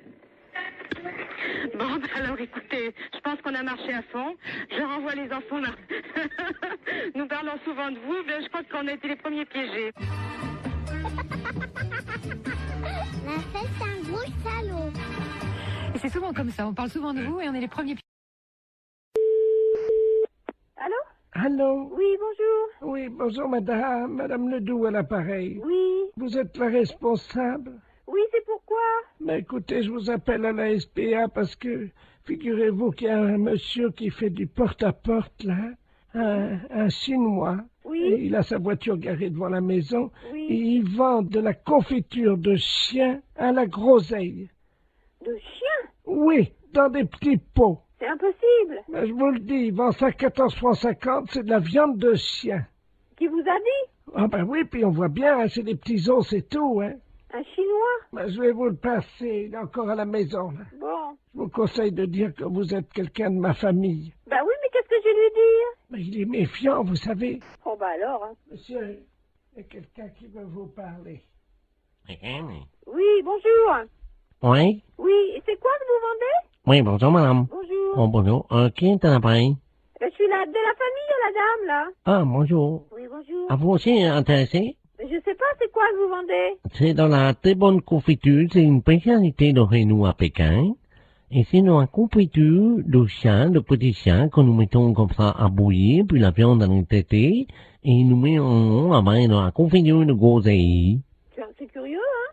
Bon, ben alors écoutez, je pense qu'on a marché à fond. Je renvoie les enfants là. Nous parlons souvent de vous, mais je crois qu'on a été les premiers piégés. Lafesse, c'est un gros salaud. Et c'est souvent comme ça, on parle souvent de vous et on est les premiers. Allô? Allô? Oui, bonjour. Oui, bonjour madame, madame Ledoux à l'appareil. Oui. Vous êtes la responsable? Oui, c'est pourquoi? Mais écoutez, je vous appelle à la SPA parce que, figurez-vous qu'il y a un monsieur qui fait du porte-à-porte, là, un Chinois. Oui. Et il a sa voiture garée devant la maison. Oui. Et il vend de la confiture de chien à la groseille. De chien? Oui, dans des petits pots. C'est impossible. Mais je vous le dis, il vend ça 14,50 francs, c'est de la viande de chien. Qui vous a dit? Ah ben oui, puis on voit bien, hein, c'est des petits os, c'est tout, hein. Un Chinois? Ben, je vais vous le passer, il est encore à la maison, là. Bon. Je vous conseille de dire que vous êtes quelqu'un de ma famille. Bah oui, mais qu'est-ce que je vais lui dire? Mais il est méfiant, vous savez. Oh bah alors, hein. Monsieur, il y a quelqu'un qui veut vous parler. Oui, bonjour. Oui? Oui, et c'est quoi que vous vendez? Oui, bonjour, madame. Bonjour. Oh, bonjour. Qui est à l'appareil? Je suis là, de la famille, la dame, là. Ah, bonjour. Oui, bonjour. À vous aussi intéressé? Mais je sais pas, c'est quoi que vous vendez? C'est dans la très bonne confiture, c'est une spécialité de chez nous à Pékin. Et c'est dans la confiture de chien, de petits chiens, que nous mettons comme ça à bouillir, puis la viande à traiter, et nous mettons dans la confiture de groseille. C'est curieux, hein?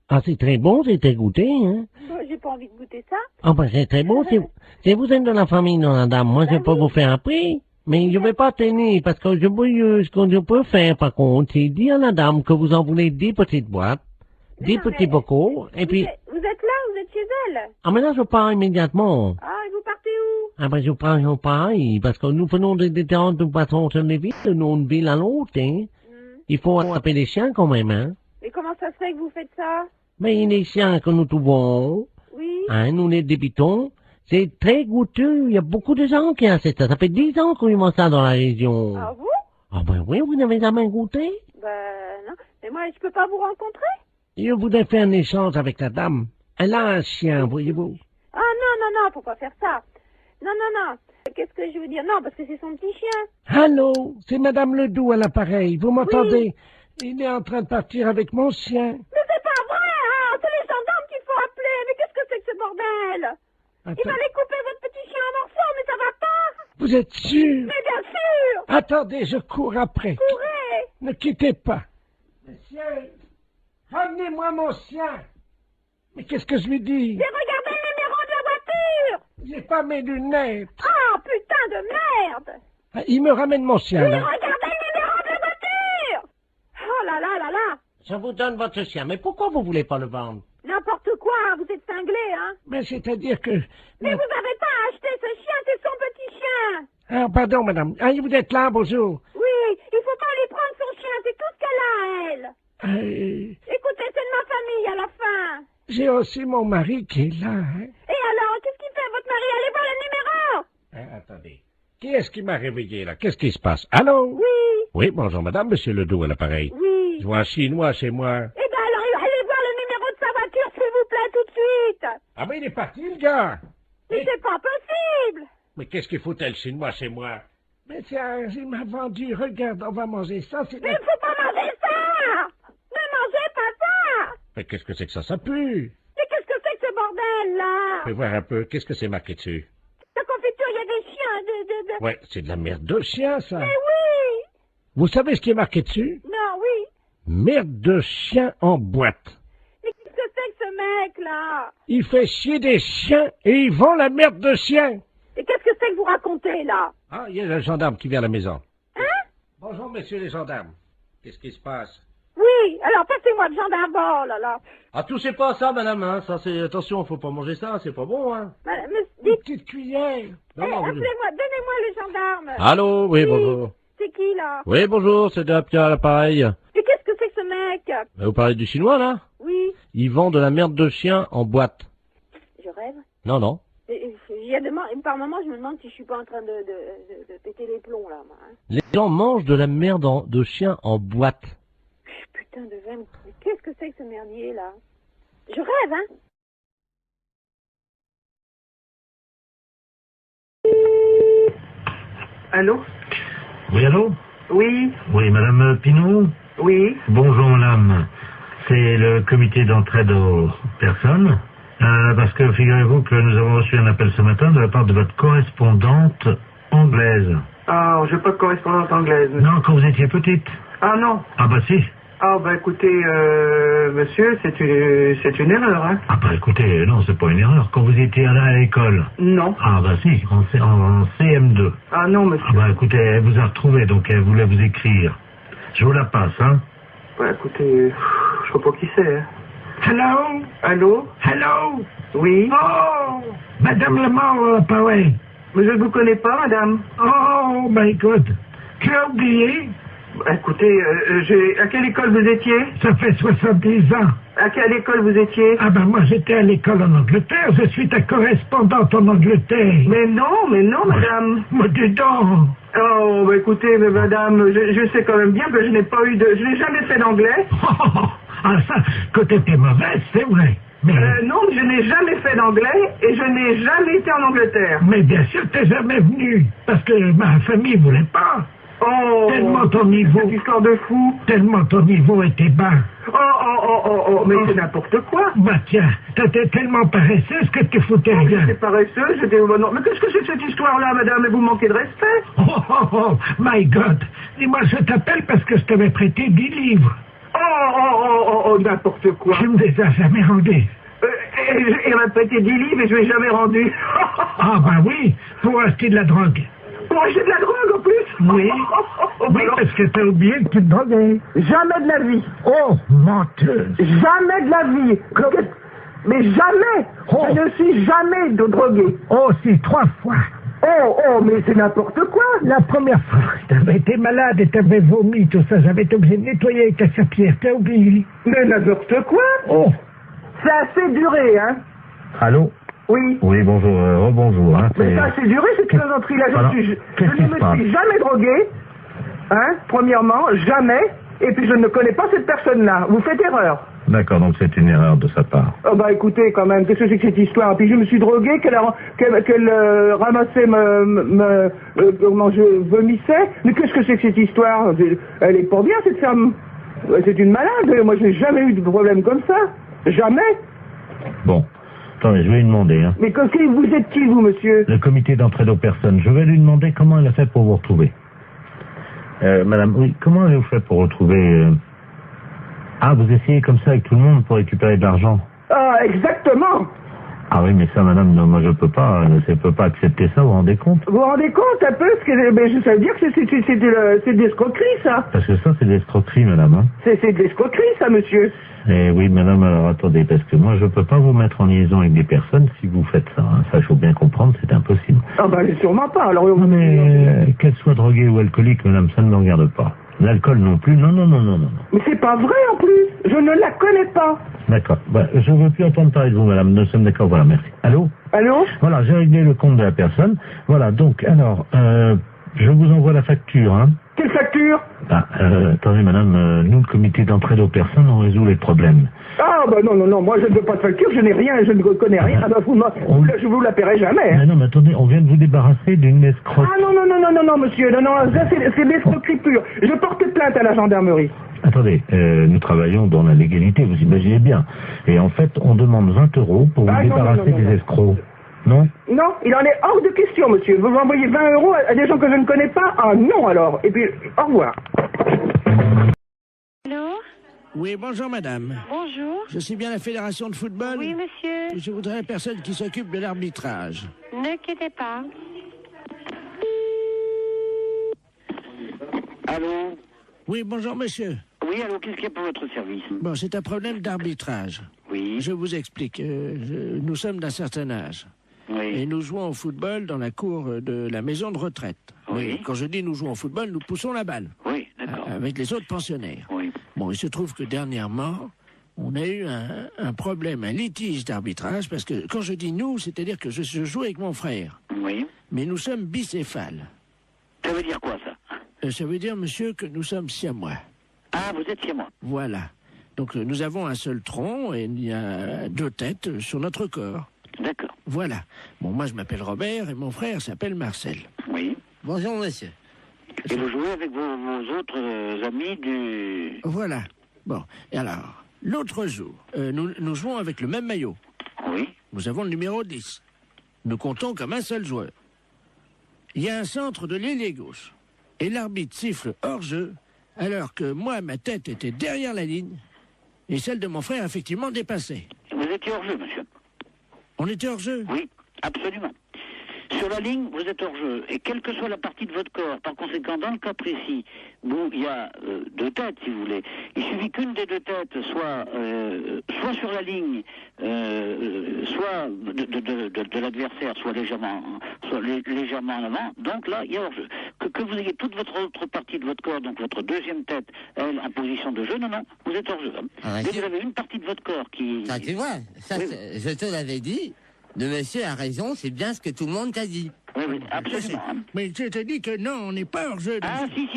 Ah, c'est très bon, c'est très goûté, hein? Bon, j'ai pas envie de goûter ça. Ah, ben, c'est très bon, si vous êtes de la famille de la dame, moi, je peux vous faire un prix. Mais je vais pas tenir, parce que ce que je peux faire, par contre, c'est dire à la dame que vous en voulez 10 petites boîtes, 10 petits bocaux, et puis... Vous êtes là, vous êtes chez elle? Ah, mais là, je pars immédiatement. Ah, et vous partez où? Ah, ben, je pars pareil, parce que nous faisons des différentes façons sur les villes, d'une ville à l'autre, hein. Il faut attraper les chiens quand même, hein. Mais comment ça se fait que vous faites ça? Mais les chiens que nous trouvons, Oui. hein, nous les débitons, c'est très goûteux. Il y a beaucoup de gens qui achètent ça. Ça fait 10 ans qu'on y mange ça dans la région. Ah vous? Ah ben oui, vous n'avez jamais goûté? Ben non. Mais moi, je peux pas vous rencontrer? Je voudrais faire un échange avec la dame. Elle a un chien, voyez-vous. Ah non, faut pas faire ça. Non. Qu'est-ce que je veux dire? Non, parce que c'est son petit chien. Allô, c'est madame Ledoux à l'appareil, vous m'entendez? Il est en train de partir avec mon chien. Mais c'est pas vrai, hein! C'est les gendarmes qu'il faut appeler. Mais qu'est-ce que c'est que ce bordel? Il fallait couper votre petit chien en morceaux, mais ça va pas! Vous êtes sûr? Mais bien sûr! Attendez, je cours après. Courez! Ne quittez pas. Monsieur, ramenez-moi mon chien. Mais qu'est-ce que je lui dis? J'ai regardé le numéro de la voiture! J'ai pas mes lunettes. Ah, putain de merde! Ah, il me ramène mon chien, J'ai là. regardé le numéro de la voiture! Oh là là! Je vous donne votre chien, mais pourquoi vous voulez pas le vendre? N'importe quoi, vous êtes cinglé, hein? Mais c'est-à-dire que... Mais vous n'avez pas acheté ce chien, c'est son petit chien! Ah, pardon, madame. Ah, vous êtes là, bonjour. Oui, il faut pas lui prendre son chien, c'est tout ce qu'elle a, elle! Écoutez, c'est de ma famille, à la fin! J'ai aussi mon mari qui est là, hein. Et alors, qu'est-ce qu'il fait, votre mari? Allez voir le numéro! Attendez. Qui est-ce qui m'a réveillé, là? Qu'est-ce qui se passe? Allô? Oui! Oui, bonjour, madame, monsieur Ledoux à l'appareil. Oui! Je vois un Chinois chez moi. Eh ben alors, allez voir le numéro de sa voiture, s'il vous plaît, tout de suite! Ah, mais il est parti, le gars! Mais c'est pas possible! Mais qu'est-ce qu'il foutait, le Chinois, chez moi? Mais tiens, il m'a vendu. Regarde, on va manger ça. Mais il faut pas manger ça! Ne mangez pas ça! Mais qu'est-ce que c'est que ça pue? Mais qu'est-ce que c'est que ce bordel, là? Fais voir un peu, qu'est-ce que c'est marqué dessus? La confiture, il y a des chiens, Ouais, c'est de la merde de chien, ça. Mais oui! Vous savez ce qui est marqué dessus? Non, oui. Merde de chien en boîte. Mais qu'est-ce que c'est que ce mec-là? Il fait chier des chiens et il vend la merde de chien. Et qu'est-ce que c'est que vous racontez, là? Ah, il y a le gendarme qui vient à la maison. Hein? Bonjour, messieurs les gendarmes. Qu'est-ce qui se passe? Oui, alors passez-moi le gendarme, oh là là. Ah, touchez pas à ça, madame, hein. Ça, c'est... Attention, faut pas manger ça, c'est pas bon, hein. Mais Une dites... petite cuillère. Non, non, appelez-moi, donnez-moi le gendarme. Allô, oui, bonjour. C'est qui, là? Oui, bonjour, c'est Pierre à l'appareil. Mais qu'est-ce que c'est que ce mec? Vous parlez du Chinois, là? Oui. Il vend de la merde de chien en boîte. Je rêve. Non. Il y a par moment, je me demande si je suis pas en train de péter les plombs, là, moi. Hein. Les gens mangent de la merde de chien en boîte. Putain de veine. Mais qu'est-ce que c'est que ce merdier, là? Je rêve, hein. Allô? Oui, allô? Oui. Oui, madame Pinault? Oui. Bonjour, madame. C'est le comité d'entraide aux personnes. Parce que figurez-vous que nous avons reçu un appel ce matin de la part de votre correspondante anglaise. Ah, j'ai pas de correspondante anglaise. Non, quand vous étiez petite. Ah non. Ah bah si. Ah bah écoutez, monsieur, c'est une erreur, hein. Ah bah écoutez, non, c'est pas une erreur. Quand vous étiez là à l'école. Non. Ah bah si, en CM2. Ah non, monsieur. Ah bah écoutez, elle vous a retrouvé, donc elle voulait vous écrire. Je vous la passe, hein. Bah écoutez, je sais pas qui c'est, hein. Hello? Allô? Hello? Oui. Oh! Madame Lemort, pareil. Mais je ne vous connais pas, madame. Oh my God. Tu as oublié? Bah, écoutez, à quelle école vous étiez? Ça fait 70 ans. À quelle école vous étiez? Ah ben moi j'étais à l'école en Angleterre, je suis ta correspondante en Angleterre. Mais non, madame. Mais dis donc. Oh, bah écoutez, mais madame, je sais quand même bien que je n'ai jamais fait d'anglais. Ah ça, que t'étais mauvaise, c'est vrai. Mais... non, je n'ai jamais fait d'anglais et je n'ai jamais été en Angleterre. Mais bien sûr, t'es jamais venu, parce que ma famille voulait pas. Oh, tellement ton niveau... Cette histoire de fou. Tellement ton niveau était bas. Oh, mais c'est n'importe quoi. Bah tiens, t'étais tellement paresseuse que tu foutais rien. J'étais paresseuse, non. Mais qu'est-ce que c'est que cette histoire-là, madame? Vous manquez de respect. Oh, my God. Dis-moi, je t'appelle parce que je t'avais prêté 10 livres. Oh, n'importe quoi. Tu me les as jamais rendus. Il m'a prêté 10 livres et je ne l'ai jamais rendu. Ah, bah oui, pour acheter de la drogue. Pour acheter de la drogue, en plus? Oui. Oui, parce que t'as oublié que tu te droguais. Jamais de la vie. Oh, menteuse. Jamais de la vie. Mais jamais. Oh. Je ne suis jamais drogué. Oh, si, 3 fois. Oh, mais c'est n'importe quoi. La première fois, t'avais été malade et t'avais vomi, tout ça. J'avais été obligé de nettoyer avec ta serpillère. T'as oublié? Mais n'importe quoi. Oh. Ça a assez duré, hein. Allô? Oui. Oui, bonjour, rebonjour. Hein, mais ça a assez duré, cette plaisanterie-là. Je ne me suis jamais drogué, hein, premièrement, jamais. Et puis je ne connais pas cette personne-là. Vous faites erreur. D'accord, donc c'est une erreur de sa part. Oh bah écoutez, quand même, qu'est-ce que c'est que cette histoire? Puis je me suis drogué, qu'elle ramassait comment je vomissais. Mais qu'est-ce que c'est que cette histoire? Elle est pas bien, cette femme. C'est une malade. Moi, je n'ai jamais eu de problème comme ça. Jamais. Bon. Attendez, je vais lui demander. Hein. Mais vous êtes qui, vous, monsieur? Le comité d'entraide aux personnes. Je vais lui demander comment elle a fait pour vous retrouver. Madame, oui, comment avez-vous fait pour retrouver... Ah, vous essayez comme ça avec tout le monde pour récupérer de l'argent? Ah, exactement. Ah oui, mais ça, madame, non, moi je peux pas accepter ça, vous vous rendez compte? Vous vous rendez compte un peu? Ça veut dire que c'est de l'escroquerie, ça. Parce que ça, c'est de l'escroquerie, madame. Hein. C'est de l'escroquerie, ça, monsieur. Eh oui, madame, alors attendez, parce que moi je peux pas vous mettre en liaison avec des personnes si vous faites ça. Hein. Ça, il faut bien comprendre, c'est impossible. Ah bah sûrement pas, alors... Non, mais qu'elle soit droguée ou alcoolique, madame, ça ne me regarde pas. L'alcool non plus, non. Mais c'est pas vrai, en plus. Je ne la connais pas. D'accord. Bah, je ne veux plus entendre parler de vous, madame. Nous sommes d'accord, voilà, merci. Allô? Allô? Voilà, j'ai réglé le compte de la personne. Voilà, donc, alors, je vous envoie la facture, hein. Quelle facture? Ah, attendez, madame, nous, le comité d'entraide aux personnes, on résout les problèmes. Ah, bah non, moi je ne veux pas de facture, je n'ai rien, je ne connais rien. Ah, bah, je vous la paierai jamais. Hein. Mais non, mais attendez, on vient de vous débarrasser d'une escroque. Ah non, monsieur, non, ça c'est de l'escroquerie pure. Je porte plainte à la gendarmerie. Attendez, nous travaillons dans la légalité, vous imaginez bien. Et en fait, on demande 20 € pour vous débarrasser des escrocs. Non? Non, il en est hors de question, monsieur. Vous envoyez 20 € à des gens que je ne connais pas? Ah non, alors. Et puis, au revoir. Allô? Oui, bonjour, madame. Bonjour. Je suis bien la Fédération de football? Oui, monsieur. Je voudrais la personne qui s'occupe de l'arbitrage. Ne quittez pas. Allô? Oui, bonjour, monsieur. Oui, allô, qu'est-ce qu'il y a pour votre service? Bon, c'est un problème d'arbitrage. Oui. Je vous explique. Nous sommes d'un certain âge. Oui. Et nous jouons au football dans la cour de la maison de retraite. Oui. Et quand je dis nous jouons au football, nous poussons la balle. Oui, d'accord. Avec les autres pensionnaires. Oui. Bon, il se trouve que dernièrement, on a eu un problème, un litige d'arbitrage, parce que quand je dis nous, c'est-à-dire que je joue avec mon frère. Oui. Mais nous sommes bicéphales. Ça veut dire quoi, ça? Ça veut dire, monsieur, que nous sommes siamois. Ah, vous êtes chez moi. Voilà. Donc nous avons un seul tronc et il y a 2 têtes sur notre corps. D'accord. Voilà. Bon, moi je m'appelle Robert et mon frère s'appelle Marcel. Oui. Bonjour monsieur. Et vous jouez avec vos autres amis du... Voilà. Bon, et alors, l'autre jour, nous jouons avec le même maillot. Oui. Nous avons le numéro 10. Nous comptons comme un seul joueur. Il y a un centre de l'ailier gauche. Et l'arbitre siffle hors-jeu, alors que moi, ma tête était derrière la ligne, et celle de mon frère, effectivement, dépassait. Vous étiez hors-jeu, monsieur? On était hors-jeu? Oui, absolument. Sur la ligne, vous êtes hors-jeu. Et quelle que soit la partie de votre corps, par conséquent, dans le cas précis, où il y a 2 têtes, si vous voulez, il suffit qu'une des 2 têtes soit sur la ligne, soit de l'adversaire, soit légèrement en avant. Donc là, il y a hors-jeu. Que vous ayez toute votre autre partie de votre corps, donc votre deuxième tête, elle, en position de jeu, non, vous êtes hors-jeu. Dès que vous avez une partie de votre corps qui... Ça, tu vois, ça, oui. Je te l'avais dit. Le monsieur a raison, c'est bien ce que tout le monde t'a dit. Oui, absolument. Mais je te dis que non, on n'est pas hors-jeu. Ah, si.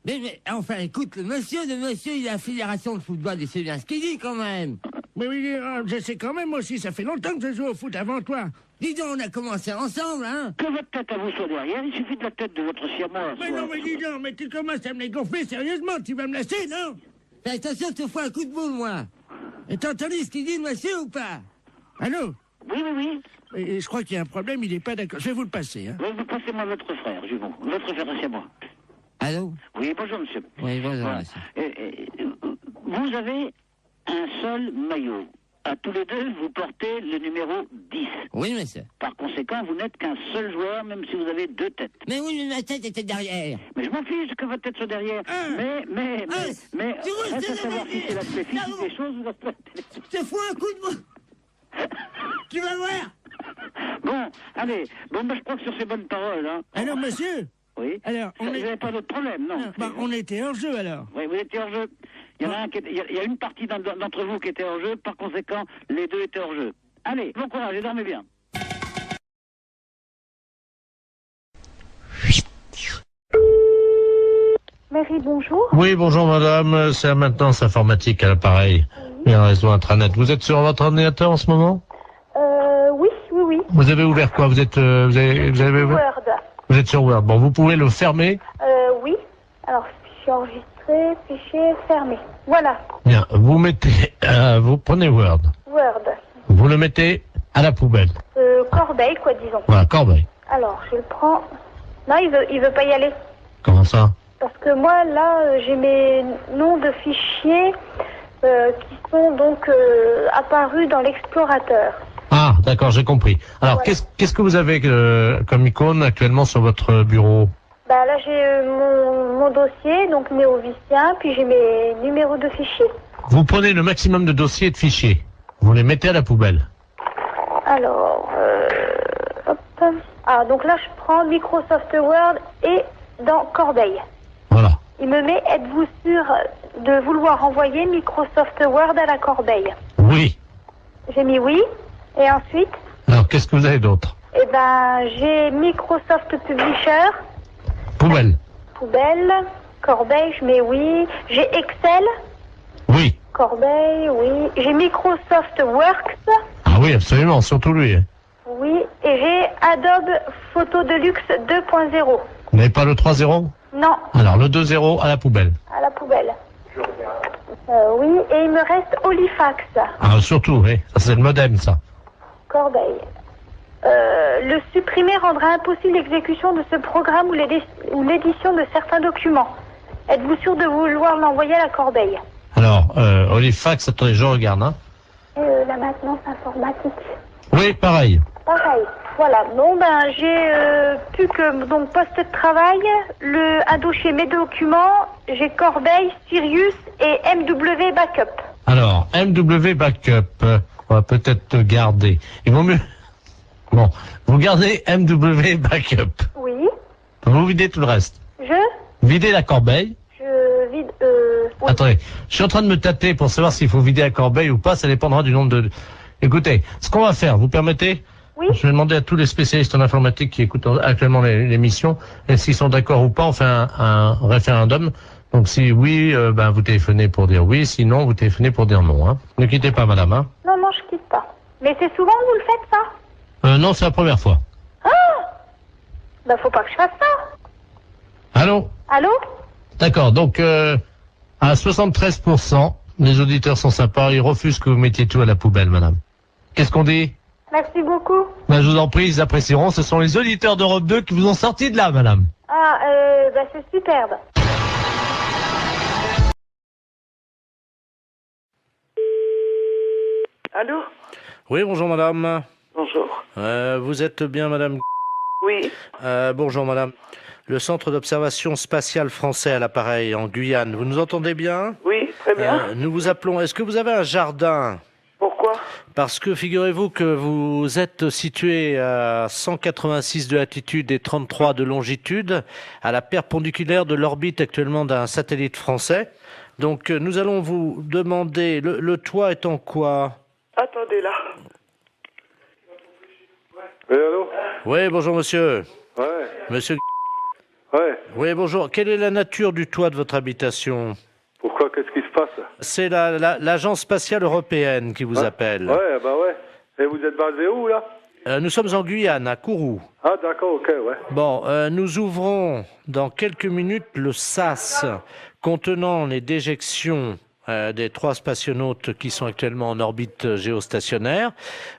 Mais enfin, écoute, le monsieur, il a la fédération de football, il sait bien ce qu'il dit, quand même. Mais oui, je sais quand même aussi, ça fait longtemps que je joue au foot avant toi. Dis donc, on a commencé ensemble, hein. Que votre tête à vous soit derrière, il suffit de la tête de votre siamois. Mais non, mais dis donc, mais tu commences à me les gonfler sérieusement, tu vas me laisser, non? Fais attention, je te fous un coup de boule, moi. Et t'as entendu ce qu'il dit, le monsieur, ou pas? Allô? Oui. Et je crois qu'il y a un problème, il n'est pas d'accord. Je vais vous le passer, hein. Oui, vous passez-moi votre frère, Jumeau. Votre frère, c'est moi. Allô? Oui, bonjour, monsieur. Oui, bonjour, voilà. monsieur. Vous avez un seul maillot. À tous les deux, vous portez le numéro 10. Oui, monsieur. Par conséquent, vous n'êtes qu'un seul joueur, même si vous avez 2 têtes. Mais oui, mais ma tête était derrière. Mais je m'en fiche que votre tête soit derrière. Mais, reste à savoir si c'est l'aspect physique des choses ou l'aspect... Je te fous un coup de boule. Tu vas voir. Bon, allez. Bon, je crois que sur ces bonnes paroles, hein... Alors, monsieur? Oui. Alors, vous n'avez pas d'autre problème, non? On était hors jeu, alors. Oui, vous étiez hors jeu. Il y a une partie d'entre vous qui était hors jeu, par conséquent, les 2 étaient hors jeu. Allez, bon courage et dormez bien. Mairie, bonjour. Oui, bonjour madame, c'est la maintenance informatique à l'appareil. Et un réseau intranet. Vous êtes sur votre ordinateur en ce moment? Oui. Vous avez ouvert quoi? Vous avez Word. Vous êtes sur Word. Bon, vous pouvez le fermer? Oui. Alors, fichier enregistré, fichier fermé. Voilà. Bien, vous mettez, vous prenez Word. Word. Vous le mettez à la poubelle. Corbeille, quoi, disons. Voilà, corbeille. Alors, je le prends. Non, il veut pas y aller. Comment ça? Parce que moi, là, j'ai mes noms de fichiers qui sont donc apparus dans l'explorateur. Ah, d'accord, j'ai compris. Alors, voilà. Qu'est-ce que vous avez comme icône actuellement sur votre bureau? Bah là, j'ai mon dossier, donc néovicien, puis j'ai mes numéros de fichiers. Vous prenez le maximum de dossiers et de fichiers. Vous les mettez à la poubelle. Alors, hop. Ah, donc là, je prends Microsoft Word et dans Corbeille. Voilà. Il me met, êtes-vous sûr de vouloir envoyer Microsoft Word à la Corbeille? Oui. J'ai mis oui. Et ensuite? Alors, qu'est-ce que vous avez d'autre? Eh ben, j'ai Microsoft Publisher. Poubelle. Poubelle. Corbeille, je mets oui. J'ai Excel. Oui. Corbeille, oui. J'ai Microsoft Works. Ah oui, absolument, surtout lui. Oui. Et j'ai Adobe Photo Deluxe 2.0. Vous n'avez pas le 3.0? Non. Alors, le 2.0 à la poubelle. À la poubelle. Oui, et il me reste Halifax. Ah, surtout, oui. Ça, c'est le modem, ça. Corbeille. Le supprimer rendra impossible l'exécution de ce programme ou l'édition de certains documents. Êtes-vous sûr de vouloir l'envoyer à la Corbeille? Alors, Halifax, attendez, je regarde, hein. La maintenance informatique. Oui, pareil. Pareil. Voilà. Bon, ben, j'ai plus que, donc, poste de travail, un dossier mes documents, j'ai Corbeille, Sirius et MW Backup. Alors, MW Backup, on va peut-être garder. Il vaut mieux... Bon, vous gardez MW Backup. Oui. Vous videz tout le reste. Videz la corbeille. Je vide... Oui. Attendez, je suis en train de me tâter pour savoir s'il faut vider la corbeille ou pas, ça dépendra du nombre de... Écoutez, ce qu'on va faire, vous permettez? Oui. Je vais demander à tous les spécialistes en informatique qui écoutent actuellement l'émission, et s'ils sont d'accord ou pas, on fait un référendum. Donc si oui, vous téléphonez pour dire oui, sinon vous téléphonez pour dire non. Hein. Ne quittez pas, madame. Hein. Non, non, je quitte pas. Mais c'est souvent que vous le faites, ça? Non, c'est la première fois. Ah! Bah, faut pas que je fasse ça. Allô? Allô? D'accord, donc à 73%, les auditeurs sont sympas, ils refusent que vous mettiez tout à la poubelle, madame. Qu'est-ce qu'on dit? Merci beaucoup. Je vous en prie, ils apprécieront. Ce sont les auditeurs d'Europe 2 qui vous ont sorti de là, madame. Ah, c'est superbe. Allô? Oui, bonjour madame. Bonjour. Vous êtes bien madame? Oui. Bonjour madame. Le centre d'observation spatiale français à l'appareil en Guyane, vous nous entendez bien? Oui, très bien. Nous vous appelons. Est-ce que vous avez un jardin? Pourquoi? Parce que figurez-vous que vous êtes situé à 186 de latitude et 33 de longitude, à la perpendiculaire de l'orbite actuellement d'un satellite français. Donc nous allons vous demander, le toit est en quoi? Attendez là. Oui, allô? Oui, bonjour monsieur. Ouais. Monsieur. Ouais. Oui, bonjour. Quelle est la nature du toit de votre habitation? Pourquoi? Qu'est-ce qui se passe? C'est l'agence spatiale européenne qui vous appelle. Ouais, bah ouais. Et vous êtes basé où, là? Nous sommes en Guyane, à Kourou. Ah, d'accord, ok, ouais. Bon, nous ouvrons dans quelques minutes le SAS contenant les déjections des 3 spationautes qui sont actuellement en orbite géostationnaire.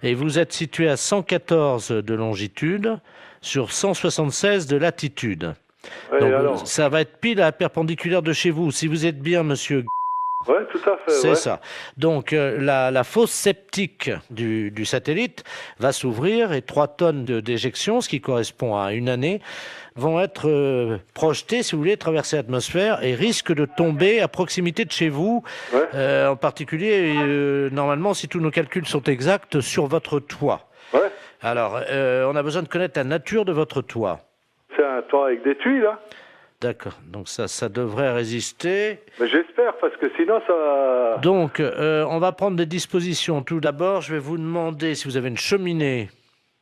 Et vous êtes situé à 114 de longitude sur 176 de latitude. Ouais, donc, alors ça va être pile à la perpendiculaire de chez vous. Si vous êtes bien, monsieur. Ouais, tout à fait. C'est ouais. ça. Donc, la fosse septique du satellite va s'ouvrir et 3 tonnes de déjection, ce qui correspond à une année, vont être projetées, si vous voulez, traverser l'atmosphère et risquent de tomber à proximité de chez vous, en particulier, normalement, si tous nos calculs sont exacts, sur votre toit. Ouais. Alors, on a besoin de connaître la nature de votre toit. C'est un toit avec des tuiles, là? D'accord, donc ça devrait résister. Mais j'espère, parce que sinon ça... Donc, on va prendre des dispositions. Tout d'abord, je vais vous demander si vous avez une cheminée.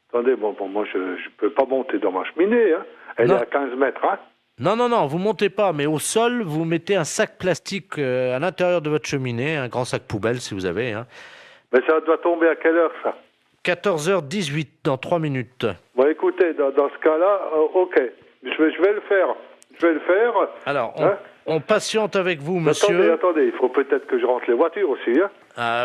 Attendez, bon moi je peux pas monter dans ma cheminée, hein. Elle est à 15 mètres, hein. Non, vous montez pas, mais au sol, vous mettez un sac plastique à l'intérieur de votre cheminée, un grand sac poubelle si vous avez. Hein. Mais ça doit tomber à quelle heure, ça? 14h18, dans 3 minutes. Bon, écoutez, dans ce cas-là, ok, je vais le faire. Je vais le faire. Alors, on patiente avec vous, monsieur. Attendez, il faut peut-être que je rentre les voitures aussi, hein.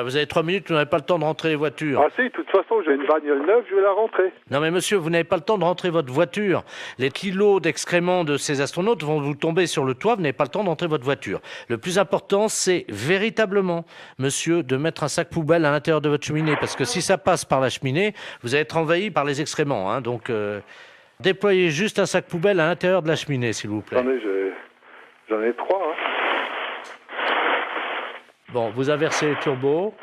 Vous avez 3 minutes, vous n'avez pas le temps de rentrer les voitures. Ah si, de toute façon, j'ai une bagnole neuve, je vais la rentrer. Non mais monsieur, vous n'avez pas le temps de rentrer votre voiture. Les kilos d'excréments de ces astronautes vont vous tomber sur le toit, vous n'avez pas le temps de rentrer votre voiture. Le plus important, c'est véritablement, monsieur, de mettre un sac poubelle à l'intérieur de votre cheminée, parce que si ça passe par la cheminée, vous allez être envahi par les excréments, hein, donc... Déployez juste un sac poubelle à l'intérieur de la cheminée, s'il vous plaît. Attendez, j'en ai 3, hein. Bon, vous inversez les turbos.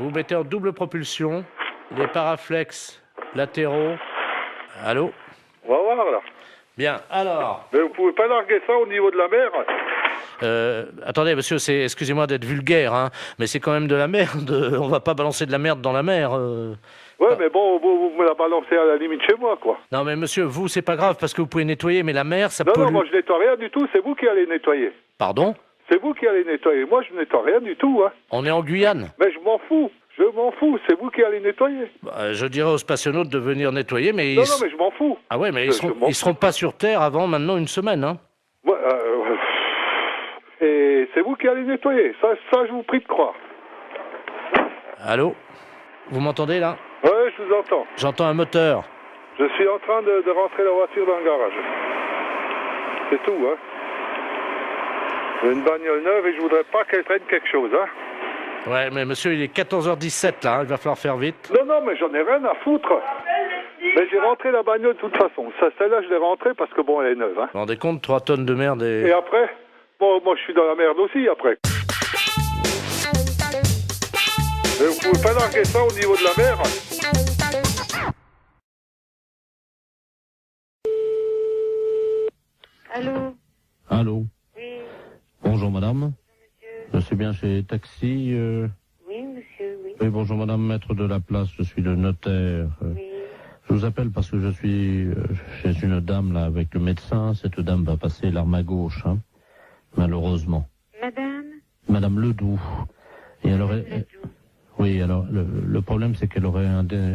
Vous mettez en double propulsion les paraflex latéraux. Allô? On va voir, là. Bien, alors... Mais vous pouvez pas larguer ça au niveau de la mer? Attendez, monsieur, excusez-moi d'être vulgaire, hein, mais c'est quand même de la merde. On va pas balancer de la merde dans la mer. Ouais, mais bon, vous me la balancez à la limite chez moi, quoi. Non, mais monsieur, vous, c'est pas grave parce que vous pouvez nettoyer, mais la mer, ça pollue. pollue. Non, moi, je nettoie rien du tout, c'est vous qui allez nettoyer. Pardon? C'est vous qui allez nettoyer. Moi, je nettoie rien du tout, hein. On est en Guyane. Mais je m'en fous. C'est vous qui allez nettoyer. Je dirais aux spationautes de venir nettoyer, mais... Non, mais je m'en fous. Ah ouais, mais ils seront pas sur Terre avant maintenant une semaine, hein. Ouais, et c'est vous qui allez nettoyer. Ça, je vous prie de croire. Allô? Vous m'entendez, là? Ouais, je vous entends. J'entends un moteur. Je suis en train de rentrer la voiture dans le garage. C'est tout, hein. J'ai une bagnole neuve et je voudrais pas qu'elle traîne quelque chose, hein. Ouais, mais monsieur, il est 14h17, là, hein, il va falloir faire vite. Non, mais j'en ai rien à foutre. Mais j'ai rentré la bagnole de toute façon. Celle-là, je l'ai rentrée parce que, bon, elle est neuve, hein. Vous vous rendez compte, 3 tonnes de merde et... Et après? Bon, moi, je suis dans la merde aussi, après. Mais vous pouvez pas larguer ça au niveau de la mer? Allô? Allô? Oui. Bonjour madame. Je suis bien chez Taxi. Oui, monsieur, oui. Oui, bonjour madame, maître de la place, je suis le notaire. Je vous appelle parce que je suis chez une dame là avec le médecin. Cette dame va passer l'arme à gauche, hein, malheureusement. Madame Ledoux. Et elle aurait... Oui, alors le problème c'est qu'elle aurait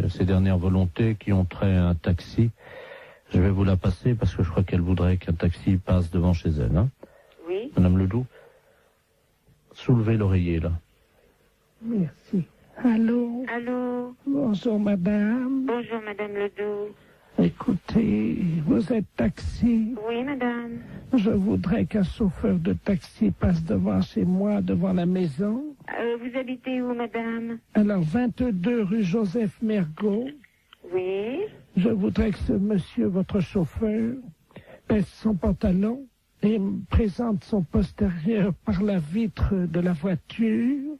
ses dernières volontés qui ont trait à un taxi. Je vais vous la passer parce que je crois qu'elle voudrait qu'un taxi passe devant chez elle. Hein. Oui. Madame Ledoux, soulevez l'oreiller là. Merci. Allô? Allô? Bonjour, madame. Bonjour, madame Ledoux. Écoutez, vous êtes taxi? Oui, madame. Je voudrais qu'un chauffeur de taxi passe devant chez moi, devant la maison. Vous habitez où, madame? Alors, 22 rue Joseph Mergault. Oui. Je voudrais que ce monsieur, votre chauffeur, baisse son pantalon et me présente son postérieur par la vitre de la voiture.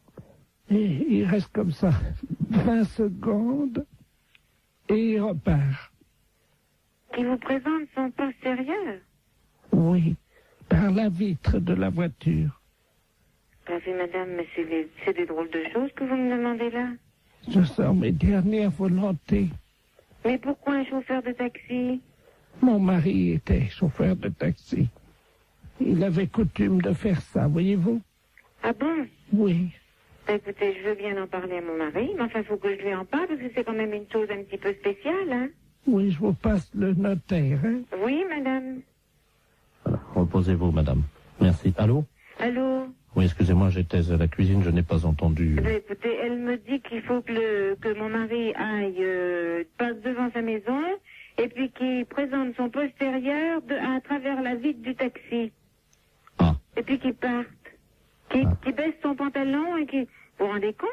Et il reste comme ça 20 secondes et il repart. Qui vous présente son postérieur? Oui, par la vitre de la voiture. Bah oui, madame, mais c'est des drôles de choses que vous me demandez là. Je sors mes dernières volontés. Mais pourquoi un chauffeur de taxi? Mon mari était chauffeur de taxi. Il avait coutume de faire ça, voyez-vous? Ah bon? Oui. Bah, écoutez, je veux bien en parler à mon mari, mais enfin, il faut que je lui en parle, parce que c'est quand même une chose un petit peu spéciale, hein? Oui, je vous passe le notaire, hein? Oui, madame. Voilà, reposez-vous, madame. Merci. Allô? Allô? Oui, excusez-moi, j'étais à la cuisine, je n'ai pas entendu. Bah, écoutez, elle me dit qu'il faut que mon mari aille, passe devant sa maison, et puis qu'il présente son postérieur à travers la vitre du taxi. Ah. Et puis qu'il parte. Qu'il baisse son pantalon et qu'il... Vous vous rendez compte?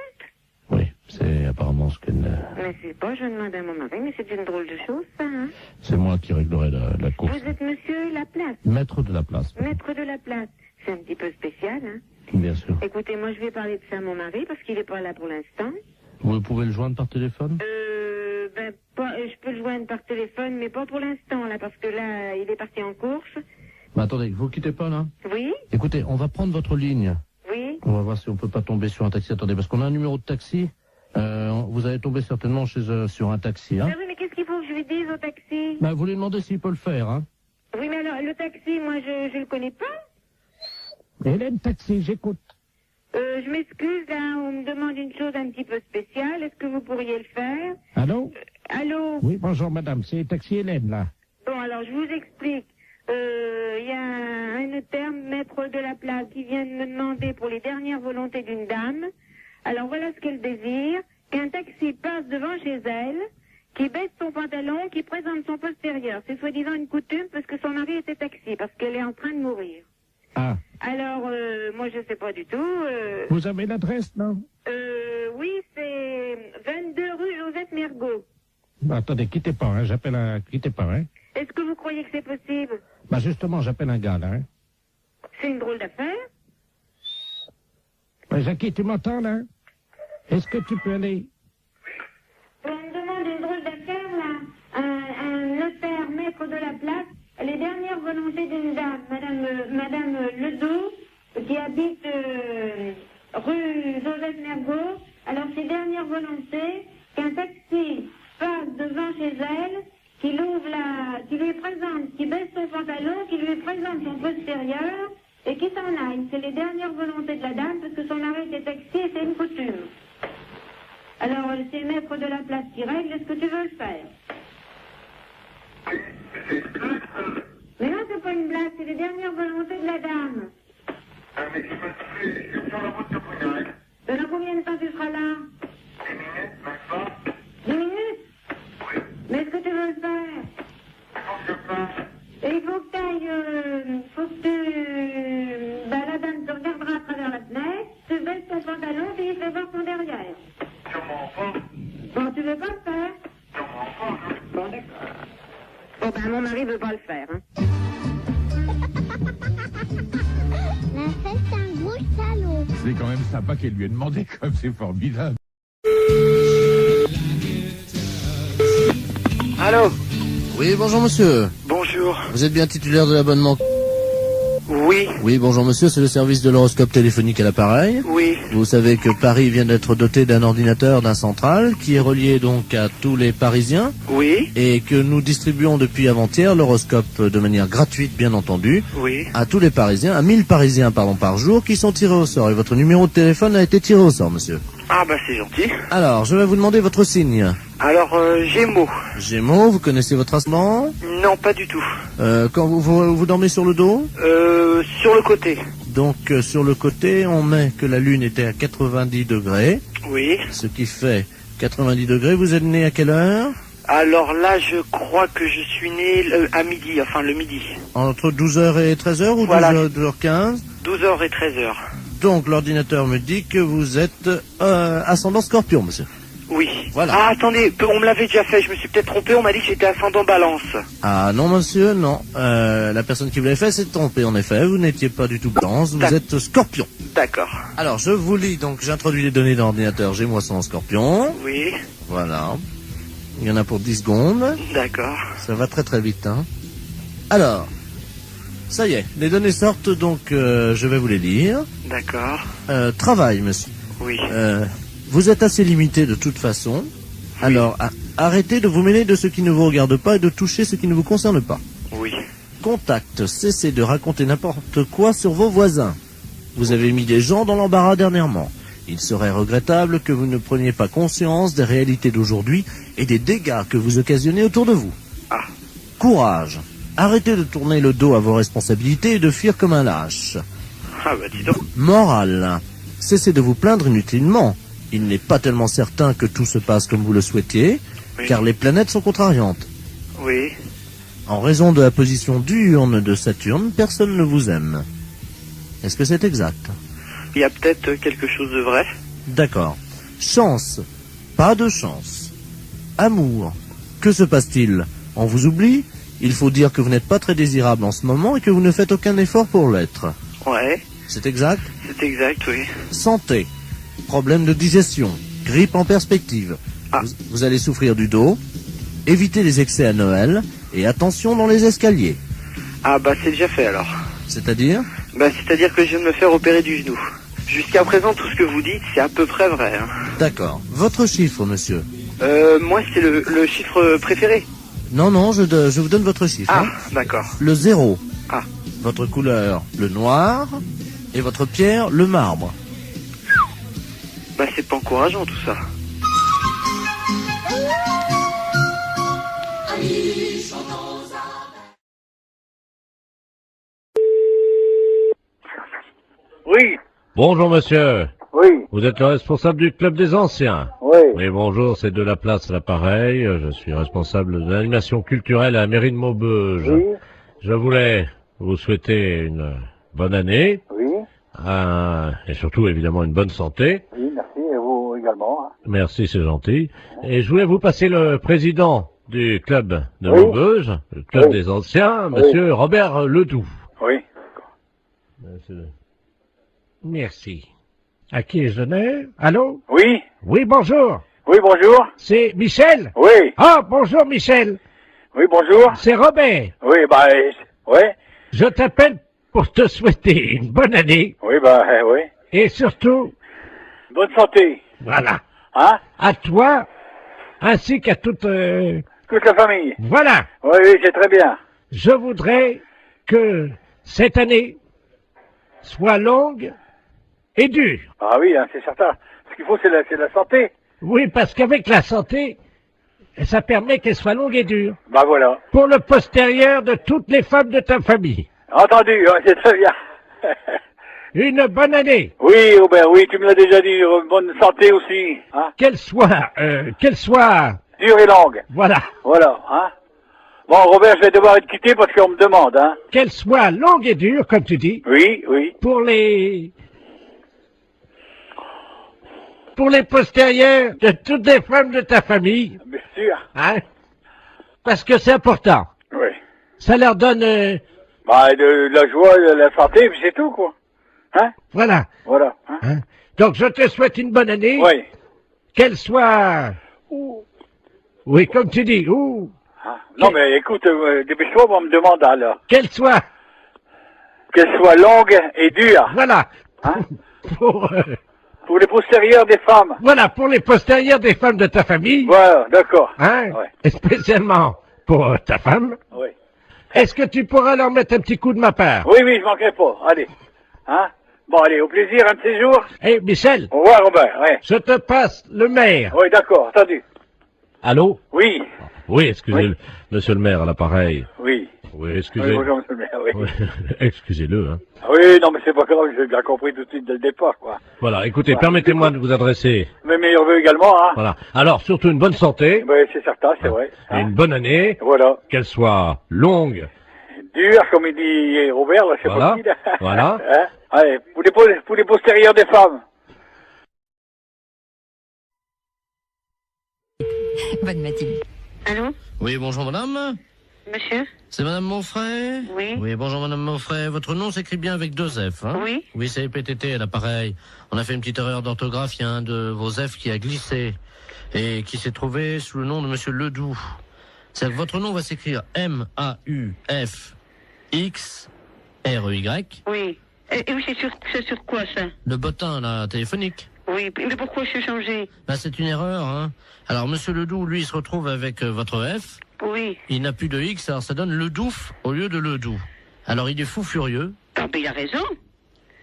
Oui, c'est apparemment ce qu'elle... Mais c'est pas, je demande à mon mari, mais c'est une drôle de chose, ça, hein? C'est moi qui réglerai la course. Vous êtes monsieur Laplace? Maître de la place. Maître de la place. C'est un petit peu spécial, hein? Bien sûr. Écoutez, moi, je vais parler de ça à mon mari, parce qu'il est pas là pour l'instant. Vous pouvez le joindre par téléphone? Je peux le joindre par téléphone, mais pas pour l'instant, là, parce que là, il est parti en course. Mais attendez, vous quittez pas, là? Oui? Écoutez, on va prendre votre ligne. Oui? On va voir si on peut pas tomber sur un taxi. Attendez, parce qu'on a un numéro de taxi. Vous allez tomber certainement sur un taxi, hein? Ah oui, mais qu'est-ce qu'il faut que je lui dise au taxi? Bah, vous lui demandez s'il peut le faire, hein? Oui, mais alors, le taxi, moi, je le connais pas. Hélène Taxi, j'écoute. Je m'excuse, là, on me demande une chose un petit peu spéciale. Est-ce que vous pourriez le faire? Allô? Allô? Oui, bonjour madame, c'est Taxi Hélène, là. Bon, alors, je vous explique. Il y a un notaire, maître de la place, qui vient de me demander pour les dernières volontés d'une dame. Alors, voilà ce qu'elle désire. Qu'un taxi passe devant chez elle, qui baisse son pantalon, qui présente son postérieur. C'est soi-disant une coutume parce que son mari était taxi, parce qu'elle est en train de mourir. Ah. Alors, moi, je sais pas du tout. Vous avez l'adresse, non? Oui, c'est 22 rue Joseph Mergault. Bah, attendez, quittez pas, hein, quittez pas, hein. Est-ce que vous croyez que c'est possible? Bah, justement, j'appelle un gars, là, hein. C'est une drôle d'affaire. Ouais, Jackie, tu m'entends, là? Est-ce que tu peux aller? On me demande une drôle d'affaire, là. Un notaire, maître de la place. Les dernières volontés d'une dame, Madame Ledoux, qui habite rue Joseph Mergault. Alors, ses dernières volontés, qu'un taxi passe devant chez elle, qui lui présente, qui baisse son pantalon, qui lui présente son postérieur, et qui s'en aille. C'est les dernières volontés de la dame, parce que son mari était taxi et c'est une coutume. Alors, c'est le maître de la place qui règle, est-ce que tu veux le faire? Mais non, c'est pas une blague, c'est les dernières volontés de la dame. Dans combien de temps tu seras là? 10 minutes? Mais est-ce que tu veux le faire? Et il faut que tu ailles, la dame te regardera à travers la fenêtre, tu baisses ton pantalon et il fait voir son derrière. Bon, tu veux pas le faire? Bon, d'accord. Bon, ben, mon mari veut pas le faire, hein. C'est un gros salaud. C'est quand même sympa qu'elle lui ait demandé, comme c'est formidable. Allô? Oui, bonjour monsieur. Bonjour. Vous êtes bien titulaire de l'abonnement? Oui. Oui, bonjour monsieur, c'est le service de l'horoscope téléphonique à l'appareil. Oui. Vous savez que Paris vient d'être doté d'un ordinateur, d'un central, qui est relié donc à tous les Parisiens. Oui. Et que nous distribuons depuis avant-hier l'horoscope de manière gratuite, bien entendu. Oui. À tous les Parisiens, à 1000 Parisiens, par jour, qui sont tirés au sort. Et votre numéro de téléphone a été tiré au sort, monsieur. Ah bah c'est gentil. Alors, je vais vous demander votre signe. Alors, Gémeaux. Gémeaux, vous connaissez votre ascendant? Non, pas du tout. Quand vous dormez sur le dos? Sur le côté. Donc, sur le côté, on met que la Lune était à 90 degrés. Oui. Ce qui fait 90 degrés. Vous êtes né à quelle heure? Alors là, je crois que je suis né à midi, enfin le midi. Entre 12h et 13h ou Voilà. 12h15? 12h et 13h. Donc, l'ordinateur me dit que vous êtes ascendant Scorpion, monsieur. Oui. Voilà. Ah, attendez, on me l'avait déjà fait, je me suis peut-être trompé, on m'a dit que j'étais ascendant Balance. Ah non, monsieur, non. La personne qui vous l'a fait s'est trompée, en effet. Vous n'étiez pas du tout Balance, vous êtes Scorpion. D'accord. Alors, je vous lis, donc j'introduis les données d'ordinateur. J'ai moi ascendant Scorpion. Oui. Voilà. Il y en a pour 10 secondes. D'accord. Ça va très très vite, hein. Alors, ça y est, les données sortent, donc je vais vous les lire. D'accord. Travail, monsieur. Oui. Vous êtes assez limité de toute façon. Alors, arrêtez de vous mêler de ce qui ne vous regarde pas et de toucher ce qui ne vous concerne pas. Oui. Contact, cessez de raconter n'importe quoi sur vos voisins. Vous avez mis des gens dans l'embarras dernièrement. Il serait regrettable que vous ne preniez pas conscience des réalités d'aujourd'hui et des dégâts que vous occasionnez autour de vous. Ah. Courage. Arrêtez de tourner le dos à vos responsabilités et de fuir comme un lâche. Ah bah dis donc. Morale. Cessez de vous plaindre inutilement. Il n'est pas tellement certain que tout se passe comme vous le souhaitiez, car les planètes sont contrariantes. Oui. En raison de la position diurne de Saturne, personne ne vous aime. Est-ce que c'est exact? Il y a peut-être quelque chose de vrai. D'accord. Chance. Pas de chance. Amour. Que se passe-t-il? On vous oublie? Il faut dire que vous n'êtes pas très désirable en ce moment et que vous ne faites aucun effort pour l'être. Ouais. C'est exact? C'est exact, oui. Santé. Problème de digestion. Grippe en perspective. Vous allez souffrir du dos. Évitez les excès à Noël. Et attention dans les escaliers. Ah bah c'est déjà fait alors. C'est-à-dire? Bah c'est-à-dire que je viens de me faire opérer du genou. Jusqu'à présent, tout ce que vous dites, c'est à peu près vrai. Hein. D'accord. Votre chiffre, monsieur? Moi, c'est le chiffre préféré. Non, non, je vous donne votre chiffre. Ah, hein. d'accord. Le 0. Ah. Votre couleur, le noir. Et votre pierre, le marbre. Bah c'est pas encourageant tout ça. Oui. Bonjour monsieur. Oui. Vous êtes le responsable du club des anciens. Oui. Oui, bonjour, c'est de la place à l'appareil. Je suis responsable de l'animation culturelle à la mairie de Maubeuge. Oui. Je voulais vous souhaiter une bonne année. Oui. Et surtout, évidemment, une bonne santé. Oui, merci, et vous également. Hein. Merci, c'est gentil. Et je voulais vous passer le président du club de Oui. Maubeuge, le club Oui. des anciens, monsieur Robert Ledoux. Oui. Merci. À qui je donné? Allô? Oui. Oui, bonjour. Oui, bonjour. C'est Michel? Oui. Ah, bonjour Michel. Oui, bonjour. C'est Robert. Oui, bah, ouais. Je t'appelle pour te souhaiter une bonne année. Oui, bah, oui. Et surtout, Bonne santé. voilà, Hein? à toi, ainsi qu'à toute... Toute la famille. Voilà. Oui, oui, c'est très bien. Je voudrais que cette année soit longue et dure. Ah oui, hein, c'est certain. Ce qu'il faut, c'est la santé. Oui, parce qu'avec la santé, ça permet qu'elle soit longue et dure. Bah voilà. Pour le postérieur de toutes les femmes de ta famille. Entendu, hein, c'est très bien. Une bonne année. Oui, Robert, oui, tu me l'as déjà dit. Bonne santé aussi. Hein? Qu'elle soit... Dure et longue. Voilà. Voilà, hein. Bon, Robert, je vais devoir être quitté parce qu'on me demande, hein. Qu'elle soit longue et dure, comme tu dis. Oui, oui. Pour les postérieurs de toutes les femmes de ta famille. Bien sûr. Hein? Parce que c'est important. Oui. Ça leur donne... Bah, de la joie, de la santé, puis c'est tout, quoi. Hein? Voilà. Voilà. Hein? Hein? Donc, je te souhaite une bonne année. Oui. Qu'elle soit... Oui, comme tu dis. Ah. Non, mais écoute, dépêche-toi, on me demande, alors. Qu'elle soit Qu'elle soit longue et dure. Voilà. Hein? Pour les postérieurs des femmes. Voilà, pour les postérieurs des femmes de ta famille. Voilà, d'accord. Hein? Ouais. Et spécialement pour ta femme. Oui. Est-ce que tu pourras leur mettre un petit coup de ma part? Oui, je manquerai pas. Allez. Hein? Bon, allez, au plaisir, un de ces jours. Eh, Michel. Au revoir, Robert, ouais. Je te passe le maire. Oui, d'accord, entendu. Allô? Oui. Oui, excusez-le. Monsieur le maire, à l'appareil. Oui. Oui, excusez. Oui, bonjour, monsieur le maire, oui. Oui, excusez-le, hein. Oui, non, mais c'est pas grave, j'ai bien compris tout de suite dès le départ, quoi. Voilà, écoutez, Voilà. permettez-moi de vous adresser. Mes meilleurs vœux également, hein. Voilà. Alors, surtout une bonne santé. Oui, c'est certain, c'est vrai. Et une bonne année. Voilà. Qu'elle soit longue. Dur, comme il dit Robert, là, c'est Voilà. pas qui, là. Voilà. Hein? Allez, pour les postérieurs des femmes. Bonne matinée. Allô? Oui, bonjour madame. Monsieur? C'est madame Monfray? Oui. Oui, bonjour madame Monfray. Votre nom s'écrit bien avec 2 F, hein? Oui. Oui, c'est PTT à l'appareil. On a fait une petite erreur d'orthographe. Il y a un de vos F qui a glissé et qui s'est trouvé sous le nom de monsieur Ledoux. C'est-à-dire que votre nom va s'écrire M-A-U-F-X-R-E-Y. Oui. Et oui, c'est sur quoi, ça? Le bottin, là, téléphonique. Oui, mais pourquoi je suis changé? Là, c'est une erreur, hein. Alors, monsieur Ledoux, lui, il se retrouve avec votre F. Oui. Il n'a plus de X, alors ça donne Ledouf au lieu de Ledoux. Alors, il est fou furieux. Ah, ben, il a raison.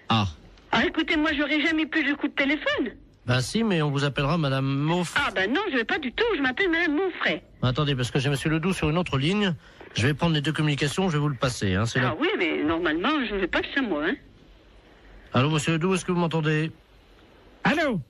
Ah. Ah, écoutez, moi, j'aurais jamais plus de coup de téléphone. Ben si, mais on vous appellera madame Monfray. Ah, ben non, je vais pas du tout, je m'appelle madame Monfray. Attendez, parce que j'ai monsieur Ledoux sur une autre ligne. Je vais prendre les 2 communications, je vais vous le passer, hein. C'est Ah là. oui, mais normalement, je ne vais pas que ça, moi, hein. Allô, monsieur Ledoux, est-ce que vous m'entendez? Allô?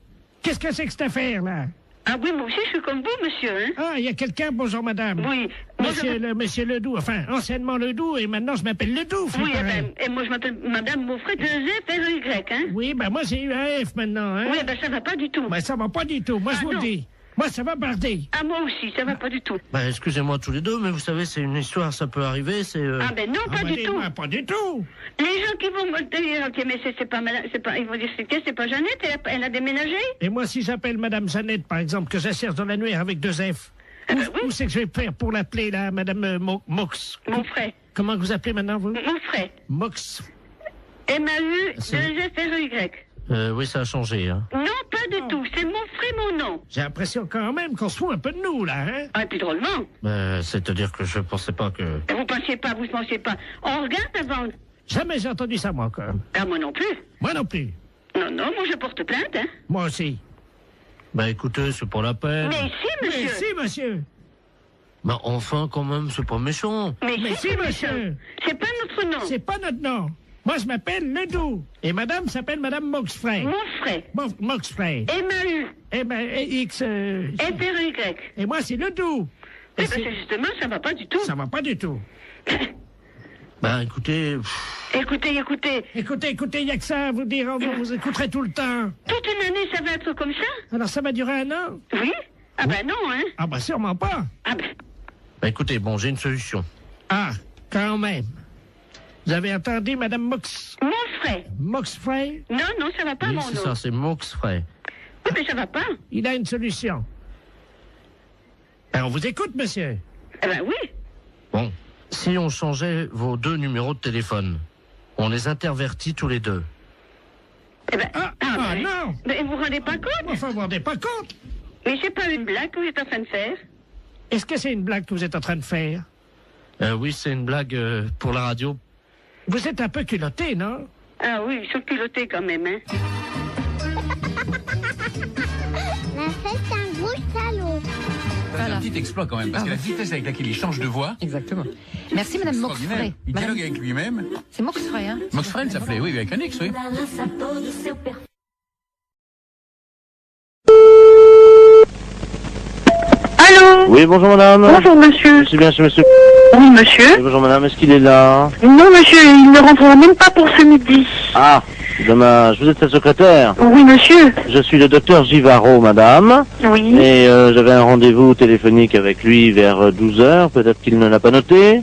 Qu'est-ce que c'est que cette affaire, là? Ah oui, moi aussi, je suis comme vous, monsieur, hein. Ah, il y a quelqu'un, bonjour madame. Oui. Monsieur Ledoux, enfin, anciennement Ledoux, et maintenant je m'appelle Ledoux. Oui, et moi, je m'appelle madame Monfray, 2 F, R-E-Y, hein. Oui, ben moi, j'ai eu un F maintenant, hein. Oui, ben ça va pas du tout. Ben ça va pas du tout, moi je vous le dis. Moi, ça va barder. Ah, moi aussi, ça va pas du tout. Ben, excusez-moi tous les deux, mais vous savez, c'est une histoire, ça peut arriver, c'est... Ah, ben non, pas du tout. Pas du tout. Les gens qui vont me dire, ok, mais c'est pas madame, ils vont dire, c'est pas Jeannette, elle a déménagé? Et moi, si j'appelle madame Jeannette, par exemple, que j'acherche dans l'annuaire avec 2 F, où c'est que je vais faire pour l'appeler, là, madame Mox? Monfray. Comment vous appelez maintenant, vous? Monfray. Mox. M-A-U-2-F-R-E-Y. Oui, ça a changé, hein. Non, pas du tout. C'est Monfray, mon nom. J'ai l'impression quand même qu'on se fout un peu de nous, là, hein? Ah, et puis drôlement. C'est-à-dire que je pensais pas que... Vous pensiez pas. On regarde avant. Jamais j'ai entendu ça, moi, encore. Ah, moi non plus. Moi non plus. Non, moi je porte plainte, hein. Moi aussi. Ben, écoutez, c'est pas la peine. Mais si, monsieur. Mais si, monsieur. Ben, enfin, quand même, c'est pas méchant. Mais si, monsieur. C'est pas notre nom. C'est pas notre nom. Moi, je m'appelle Ledoux. Et madame s'appelle madame Moxfray. Monfray. Moxfray. M-A-U. X... F-R-E-Y. Et moi, c'est Ledoux. Eh ben, c'est justement, ça va pas du tout. Ça va pas du tout. Ben, écoutez... Écoutez, il y a que ça à vous dire, vous écouterez tout le temps. Toute une année, ça va être comme ça? Alors, ça va durer 1 an? Oui. Ah ben non, hein. Ah ben sûrement pas. Ah ben... Ben, écoutez, bon, j'ai une solution. Ah, quand même. Vous avez entendu, madame Monfray. Moxfray? Non, ça va pas, oui, mon c'est nom. ça, c'est Moxfray. Oui, mais ça va pas. Il a une solution. Alors, on vous écoute, monsieur. Eh ben oui. Bon, si on changeait vos 2 numéros de téléphone, on les intervertit tous les 2. Eh ben, non. Mais vous vous rendez pas compte? Enfin, vous vous rendez pas compte? Mais c'est pas une blague que vous êtes en train de faire? Est-ce que c'est une blague que vous êtes en train de faire? Oui, c'est une blague pour la radio. Vous êtes un peu culotté, non? Ah oui, ils sont culottés quand même, hein. Mais c'est un gros salaud. C'est un petit exploit quand même, parce que la vitesse avec laquelle il change de voix... Exactement. Merci, madame Moxfray. Il dialogue avec lui-même. C'est Moxfray, hein? Moxfray, il s'appelait, oui, avec un X, oui. Allô? Oui, bonjour madame. Bonjour monsieur. Je suis bien chez monsieur. Oui monsieur. Oui, bonjour madame, est-ce qu'il est là? Non monsieur, il ne rentrera même pas pour ce midi. Ah, dommage. Vous êtes sa secrétaire? Oui monsieur. Je suis le docteur Givaro, madame. Oui. Et j'avais un rendez-vous téléphonique avec lui vers 12h. Peut-être qu'il ne l'a pas noté.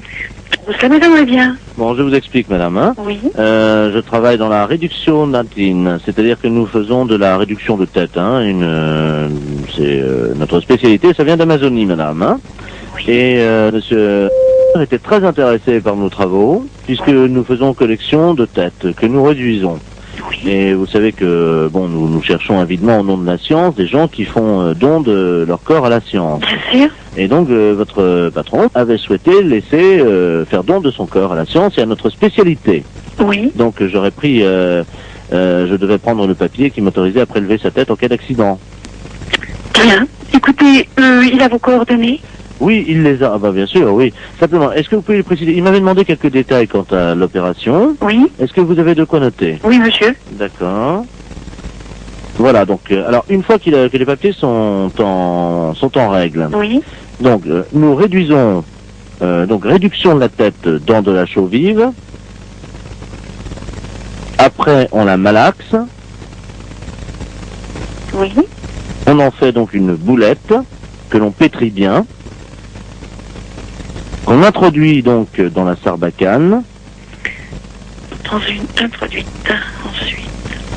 Ça m'étonnerait bien. Bon, je vous explique, madame. Hein. Oui. Je travaille dans la réduction natine, c'est-à-dire que nous faisons de la réduction de tête. Hein. C'est notre spécialité, ça vient d'Amazonie, madame. Hein. Oui. Et monsieur était très intéressé par nos travaux, puisque nous faisons collection de têtes, que nous réduisons. Et vous savez que, bon, nous cherchons avidement au nom de la science des gens qui font don de leur corps à la science. Bien sûr. Et donc, votre patron avait souhaité laisser faire don de son corps à la science et à notre spécialité. Oui. Donc, j'aurais pris, je devais prendre le papier qui m'autorisait à prélever sa tête en cas d'accident. Bien. Écoutez, il a vos coordonnées? Oui, il les a. Ah bah bien sûr, oui. Simplement, est-ce que vous pouvez lui préciser? Il m'avait demandé quelques détails quant à l'opération. Oui. Est-ce que vous avez de quoi noter? Oui, monsieur. D'accord. Voilà, donc, alors, une fois que les papiers sont en règle. Oui. Donc, nous réduisons, donc, réduction de la tête dans de la chaux vive. Après, on la malaxe. Oui. On en fait donc une boulette que l'on pétrit bien. On introduit donc dans la sarbacane. Introduite ensuite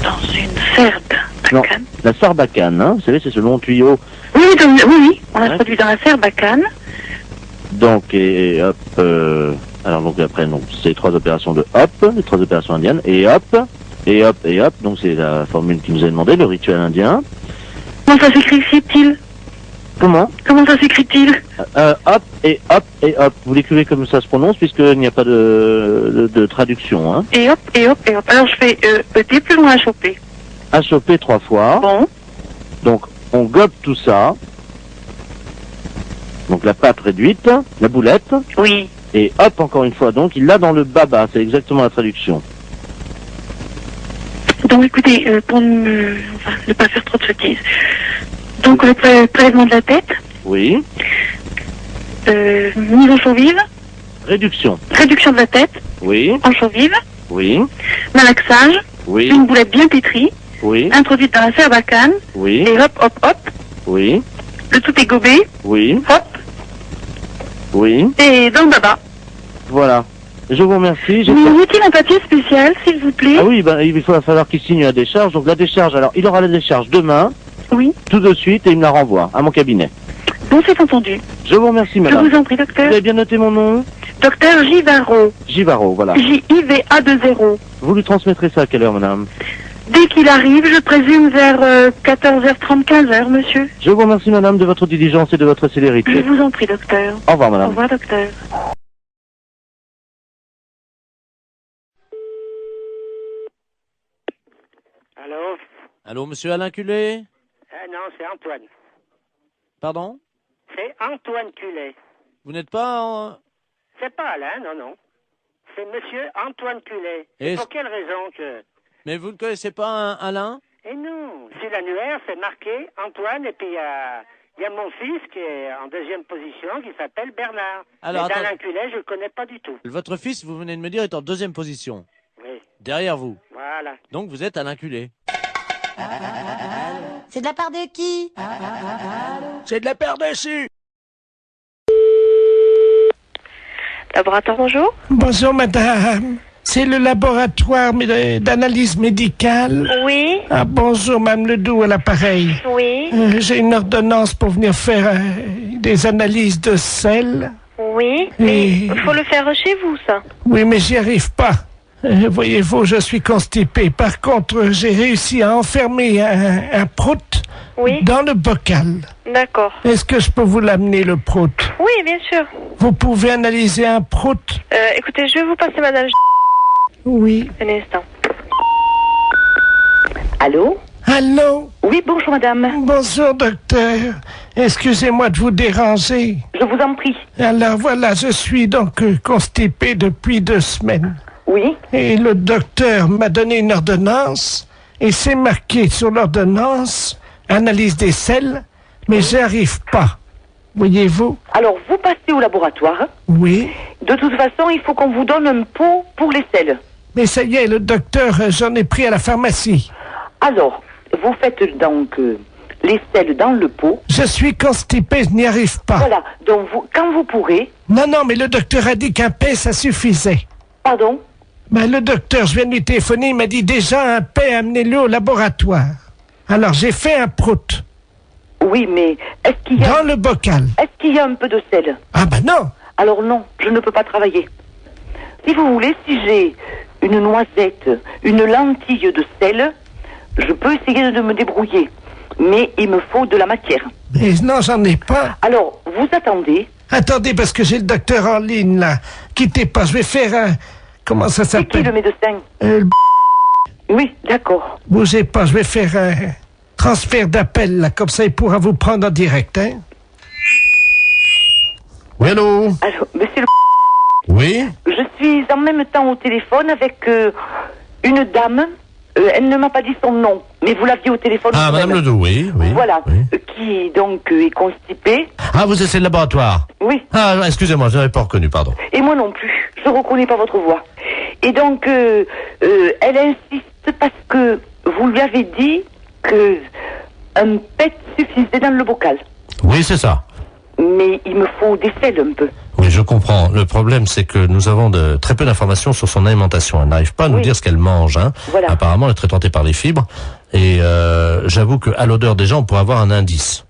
dans une sarbacane. Non, la sarbacane, hein, vous savez, c'est ce long tuyau. Oui, oui, on l'introduit dans la sarbacane. Donc, et hop, alors donc après, donc, c'est 3 opérations de hop, les 3 opérations indiennes, et hop, et hop, et hop, donc c'est la formule qui nous a demandé, le rituel indien. Comment ça s'écrit-il? Comment ça s'écrit-il? Hop et hop et hop. Vous l'écrivez comme ça se prononce puisqu'il n'y a pas de traduction. Hein. Et hop et hop et hop. Alors je fais ET plus loin HOP. HOP 3 fois. Bon. Donc on gobe tout ça. Donc la pâte réduite, la boulette. Oui. Et hop encore une fois. Donc il l'a dans le baba. C'est exactement la traduction. Donc écoutez, pour ne pas faire trop de sottises. Donc le prélèvement de la tête. Oui. Mise en chaux vive. Réduction. Réduction de la tête. Oui. En chaux vive. Oui. Malaxage. Oui. Une boulette bien pétrie. Oui. Introduite dans la sarbacane. Oui. Et hop, hop, hop. Oui. Le tout est gobé. Oui. Hop. Oui. Et dans le baba. Voilà. Je vous remercie. Il nous faut-il un papier spécial, s'il vous plaît? Ah oui, ben, il va falloir qu'il signe la décharge. Donc la décharge, alors il aura la décharge demain. Oui. Tout de suite et il me la renvoie à mon cabinet. Bon, c'est entendu. Je vous remercie, madame. Je vous en prie, docteur. Vous avez bien noté mon nom? Docteur Givaro. Givaro, voilà. J-I-V-A-2-0. Vous lui transmettrez ça à quelle heure, madame? Dès qu'il arrive, je présume vers 14h30, 15h, monsieur. Je vous remercie, madame, de votre diligence et de votre célérité. Je vous en prie, docteur. Au revoir, madame. Au revoir, docteur. Allô? Allô, monsieur Alain Culé? Non, c'est Antoine. Pardon? C'est Antoine Culet. Vous n'êtes pas en... C'est pas Alain, non. C'est monsieur Antoine Culet. Et pour quelle raison que... Mais vous ne connaissez pas un Alain? Eh non, sur l'annuaire, c'est marqué Antoine, et puis il y a mon fils qui est en 2e position, qui s'appelle Bernard. Alors, mais Alain Culet, je le connais pas du tout. Votre fils, vous venez de me dire, est en 2e position. Oui. Derrière vous. Voilà. Donc vous êtes Alain Culé. C'est de la part de qui? C'est de la part dessus. Laboratoire, bonjour. Bonjour, madame. C'est le laboratoire d'analyse médicale. Oui. Ah, bonjour, madame Ledoux, à l'appareil. Oui. J'ai une ordonnance pour venir faire des analyses de sel. Oui, mais il faut le faire chez vous, ça. Oui, mais j'y arrive pas. Voyez-vous, je suis constipé. Par contre, j'ai réussi à enfermer un prout dans le bocal. D'accord. Est-ce que je peux vous l'amener, le prout? Oui, bien sûr. Vous pouvez analyser un prout? Écoutez, je vais vous passer madame. Oui. Un instant. Allô? Allô? Oui, bonjour madame. Bonjour docteur. Excusez-moi de vous déranger. Je vous en prie. Alors voilà, je suis donc constipé depuis 2 semaines. Oui. Et le docteur m'a donné une ordonnance et c'est marqué sur l'ordonnance analyse des selles, mais j'y arrive pas. Voyez-vous? Alors vous passez au laboratoire. Oui. De toute façon, il faut qu'on vous donne un pot pour les selles. Mais ça y est, le docteur, j'en ai pris à la pharmacie. Alors, vous faites donc les selles dans le pot. Je suis constipé, je n'y arrive pas. Voilà, donc quand vous pourrez... Non, mais le docteur a dit qu'un paix, ça suffisait. Pardon? Ben, le docteur, je viens de lui téléphoner, il m'a dit déjà un paix, amenez-le au laboratoire. Alors, j'ai fait un prout. Oui, mais est-ce qu'il y a... Dans le bocal. Est-ce qu'il y a un peu de sel? Ah ben non. Alors non, je ne peux pas travailler. Si vous voulez, si j'ai une noisette, une lentille de sel, je peux essayer de me débrouiller. Mais il me faut de la matière. Mais non, j'en ai pas. Alors, vous attendez. Attendez, parce que j'ai le docteur en ligne, là. Quittez pas, je vais faire un... Comment ça s'appelle? C'est qui le médecin? Oui, d'accord. Bougez pas, je vais faire un transfert d'appel, là. Comme ça, il pourra vous prendre en direct, hein. Oui, allô? Alors, monsieur le... Oui? Je suis en même temps au téléphone avec une dame. Elle ne m'a pas dit son nom, mais vous l'aviez au téléphone. Ah, Madame Ledoux, oui, oui. Voilà, oui. Qui donc est constipée. Ah, vous êtes le laboratoire? Oui. Ah, excusez-moi, je n'avais pas reconnu, pardon. Et moi non plus, je ne reconnais pas votre voix. Et donc, elle insiste parce que vous lui avez dit que un pet suffisait dans le bocal. Oui, c'est ça. Mais il me faut des sels un peu. Oui, je comprends. Le problème, c'est que nous avons très peu d'informations sur son alimentation. Elle n'arrive pas à nous dire ce qu'elle mange. Hein. Voilà. Apparemment, elle est très tentée par les fibres. Et j'avoue qu'à l'odeur déjà, on pourrait avoir un indice.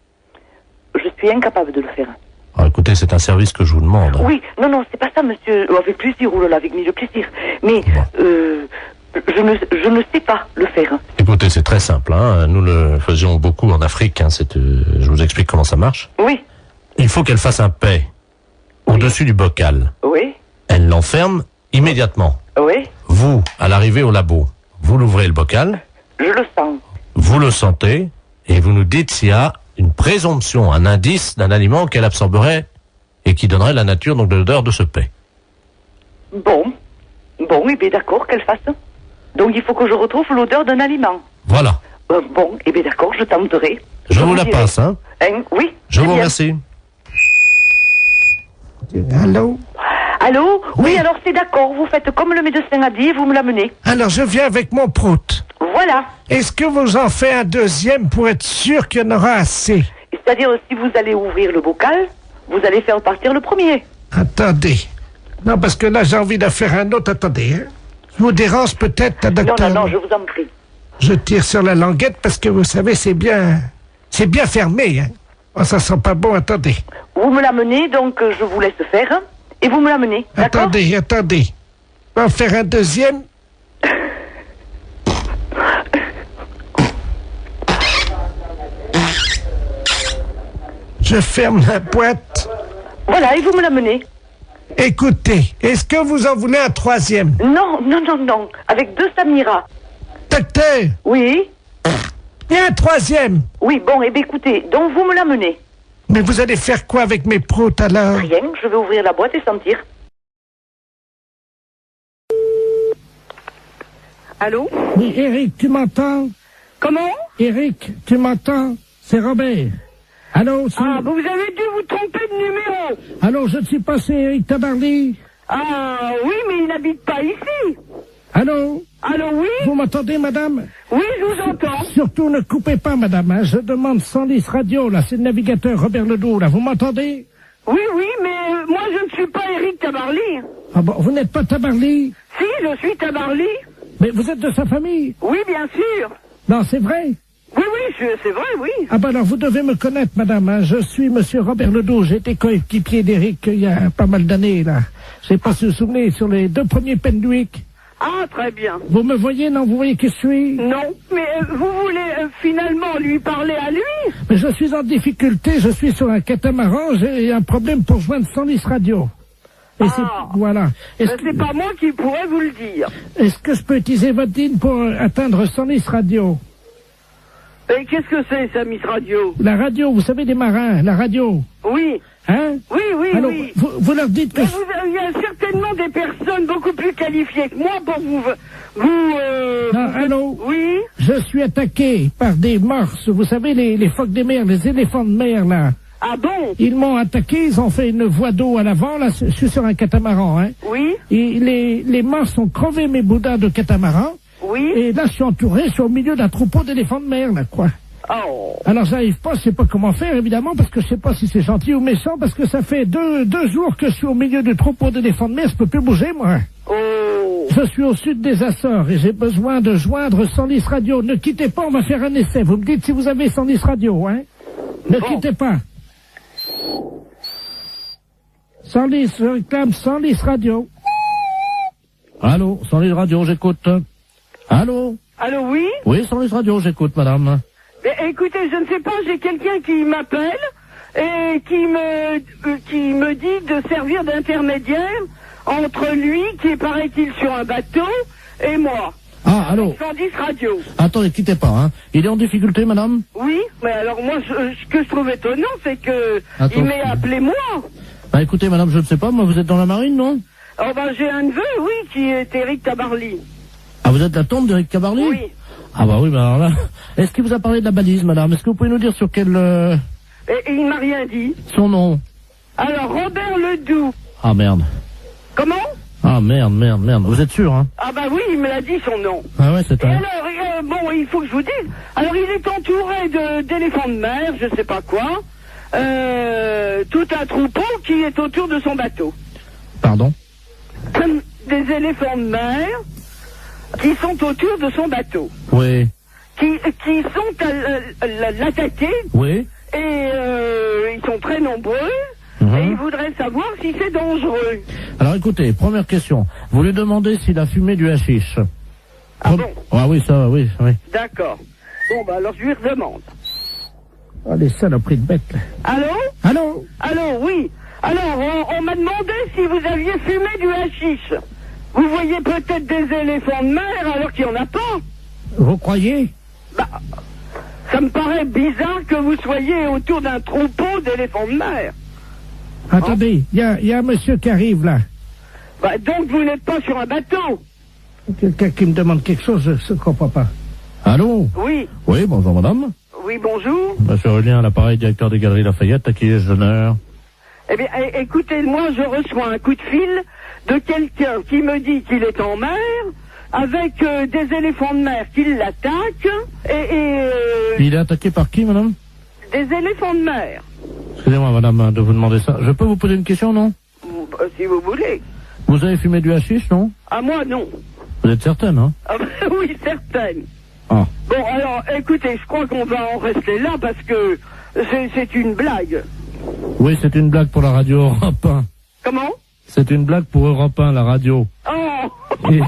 Je suis incapable de le faire. Alors, écoutez, c'est un service que je vous demande. Oui, non, c'est pas ça, monsieur. Avec plaisir, ou avec mille plaisir. Mais je ne sais pas le faire. Écoutez, c'est très simple. Hein. Nous le faisions beaucoup en Afrique. Hein. Je vous explique comment ça marche. Oui. Il faut qu'elle fasse un paix au-dessus du bocal. Oui. Elle l'enferme immédiatement. Oui. Vous, à l'arrivée au labo, vous l'ouvrez le bocal. Je le sens. Vous le sentez et vous nous dites s'il y a une présomption, un indice d'un aliment qu'elle absorberait et qui donnerait la nature donc de l'odeur de ce paix. Bon, et bien d'accord, qu'elle fasse. Donc il faut que je retrouve l'odeur d'un aliment. Voilà. Bon, et bien d'accord, je tenterai. Je vous la passe, hein. Oui. Je vous remercie. Allô? Allô? Oui, alors c'est d'accord, vous faites comme le médecin a dit et vous me l'amenez. Alors, je viens avec mon prout. Voilà. Est-ce que vous en faites un deuxième pour être sûr qu'il y en aura assez? C'est-à-dire, si vous allez ouvrir le bocal, vous allez faire partir le premier. Attendez. Non, parce que là, j'ai envie d'en faire un autre. Attendez, hein. Je vous dérange peut-être, docteur? Non, je vous en prie. Je tire sur la languette parce que, vous savez, c'est bien fermé, hein. Oh, ça sent pas bon, attendez. Vous me l'amenez, donc je vous laisse faire, hein, et vous me l'amenez, d'accord? Attendez. On va en faire un deuxième. Je ferme la boîte. Voilà, et vous me l'amenez. Écoutez, est-ce que vous en voulez un troisième? Non, avec 2 Samira. Docteur? Oui? Et un troisième? Oui, bon, et bien écoutez, donc vous me l'amenez. Mais vous allez faire quoi avec mes proutes alors? Rien, je vais ouvrir la boîte et sentir. Allô? Oui, Eric, tu m'entends? Comment? Eric, tu m'entends? C'est Robert. Allô? Ah, vous avez dû vous tromper de numéro. Allô, je ne suis pas, c'est Eric Tabarly. Ah, oui, mais il n'habite pas ici. Allô? Allô, oui? Vous m'entendez, madame? Oui, je vous entends. Surtout, ne coupez pas, madame. Hein. Je demande 110 radio, là. C'est le navigateur Robert Ledoux, là. Vous m'entendez? Oui, mais moi, je ne suis pas Eric Tabarly. Ah bon, vous n'êtes pas Tabarly? Si, je suis Tabarly. Mais vous êtes de sa famille? Oui, bien sûr. Non, c'est vrai? Oui, c'est vrai, oui. Ah ben alors, vous devez me connaître, madame. Hein. Je suis monsieur Robert Ledoux. J'ai été coéquipier d'Eric il y a pas mal d'années, là. Je sais pas si vous vous souvenez, sur les 2 premiers Penduic. Ah, très bien. Vous me voyez, non? Vous voyez qui je suis? Non, mais vous voulez finalement lui parler à lui? Mais je suis en difficulté, je suis sur un catamaran, j'ai un problème pour joindre 110 radio. Et voilà. C'est pas moi qui pourrais vous le dire. Est-ce que je peux utiliser votre ligne pour atteindre 110 radio? Et qu'est-ce que c'est, ça, Miss Radio? La radio, vous savez, des marins, la radio. Oui. Hein? Oui. Alors, vous leur dites que... Il y a certainement des personnes beaucoup plus qualifiées que moi pour vous... Non, allô? Oui? Je suis attaqué par des morses, vous savez, les phoques des mers, les éléphants de mer, là. Ah bon? Ils m'ont attaqué, ils ont fait une voie d'eau à l'avant, là, je suis sur un catamaran, hein. Oui? Et les morses ont crevé mes boudins de catamaran. Oui? Et là, je suis entouré, je suis au milieu d'un troupeau d'éléphants de mer, là, quoi. Oh. Alors, j'arrive pas, je sais pas comment faire, évidemment, parce que je sais pas si c'est gentil ou méchant, parce que ça fait deux jours que je suis au milieu du troupeau d'éléphants de mer, je peux plus bouger, moi. Oh. Je suis au sud des Açores et j'ai besoin de joindre 110 radio. Ne quittez pas, on va faire un essai. Vous me dites si vous avez 110 radio, hein? Ne quittez pas. 110, je réclame 110 radio. Allô, 110 radio, j'écoute. Allô? Allô, oui? Oui, 110 radio, j'écoute, madame. Écoutez, je ne sais pas, j'ai quelqu'un qui m'appelle et qui me dit de servir d'intermédiaire entre lui, qui est, paraît-il, sur un bateau, et moi. Ah, allô? 110 radio. Attendez, quittez pas, hein. Il est en difficulté, madame? Oui, mais alors moi, ce que je trouve étonnant, c'est que il m'ait appelé moi. Bah écoutez, madame, je ne sais pas, moi, vous êtes dans la marine, non? Oh ben, j'ai un neveu, oui, qui est Éric Tabarly. Ah, vous êtes la tante d'Éric Tabarly? Oui. Ah bah oui, bah alors là... Est-ce qu'il vous a parlé de la balise, madame? Est-ce que vous pouvez nous dire sur quel... Et il m'a rien dit. Son nom? Alors, Robert Ledoux. Ah, merde. Comment? Ah, merde. Vous êtes sûr, hein? Ah bah oui, il me l'a dit, son nom. Ah ouais, c'est Et un... alors, bon, il faut que je vous dise. Alors, il est entouré d'éléphants de mer, je sais pas quoi. Tout un troupeau qui est autour de son bateau. Pardon? Des éléphants de mer qui sont autour de son bateau. Oui. Qui sont à l'attaquer. Oui. Et ils sont très nombreux. Et ils voudraient savoir si c'est dangereux. Alors écoutez, première question. Vous lui demandez s'il a fumé du hashish. Ah bon? Ah oui, ça, oui. D'accord. Bon, bah alors je lui redemande. Oh, les saloperies de bêtes. Allô? Allô, oui. Alors, on m'a demandé si vous aviez fumé du hashish. Vous voyez peut-être des éléphants de mer alors qu'il n'y en a pas. Vous croyez? Bah, ça me paraît bizarre que vous soyez autour d'un troupeau d'éléphants de mer. Attendez, il y a un monsieur qui arrive là. Bah, donc vous n'êtes pas sur un bateau. Quelqu'un qui me demande quelque chose, je ne comprends pas. Allô? Oui. Oui, bonjour madame. Oui, bonjour. Monsieur Aurélien, à l'appareil, directeur des Galeries Lafayette, à qui ai-je l'honneur? Eh bien, écoutez, moi je reçois un coup de fil de quelqu'un qui me dit qu'il est en mer, avec des éléphants de mer qui l'attaquent, Il est attaqué par qui, madame? Des éléphants de mer. Excusez-moi, madame, de vous demander ça. Je peux vous poser une question, non? Si vous voulez. Vous avez fumé du hashish, non? Ah, moi, non. Vous êtes certaine, hein? Ah, oui, certaine. Ah. Bon, alors, écoutez, je crois qu'on va en rester là parce que c'est une blague. Oui, c'est une blague pour la radio Europe 1. Comment? C'est une blague pour Europe 1, la radio. Oh! Et...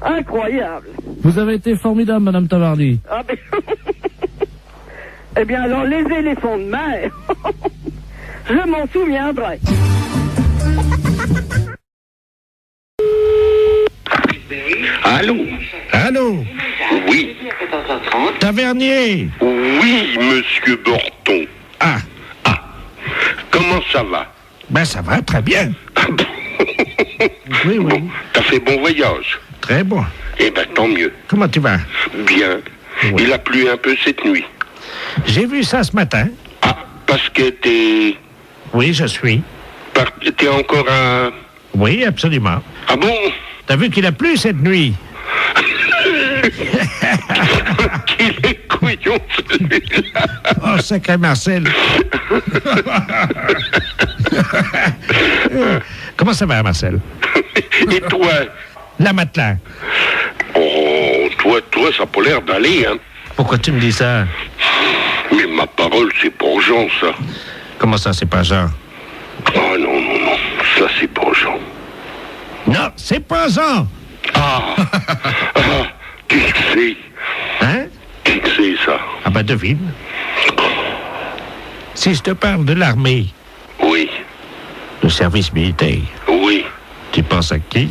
Incroyable. Vous avez été formidable, madame Tabarly. Ah, ben... Eh bien, alors, les éléphants de mer, je m'en souviendrai. Allô? Oui. Tavernier? Oui, monsieur Borton. Ah. Comment ça va? Ben, ça va, très bien. Oui. Bon, t'as fait bon voyage? Très bon. Eh ben, tant mieux. Comment tu vas? Bien. Oui. Il a plu un peu cette nuit. J'ai vu ça ce matin. Ah, parce que t'es... Oui, je suis. T'es encore à... Oui, absolument. Ah bon? T'as vu qu'il a plu cette nuit? Qu'il est couillon, celui-là. Oh, sacré Marcel. Comment ça va, Marcel? Et toi? La matelas. Oh, toi, ça n'a pas l'air d'aller, hein? Pourquoi tu me dis ça? Mais ma parole, c'est pour Jean, ça. Comment ça, c'est pas Jean? Oh, non, ça, c'est pour Jean. Non, c'est pas Jean. Ah, qui que c'est? Hein? Qui que c'est, ça? Ah ben, devine. Si je te parle de l'armée. Oui. Le service militaire. Oui. Tu penses à qui?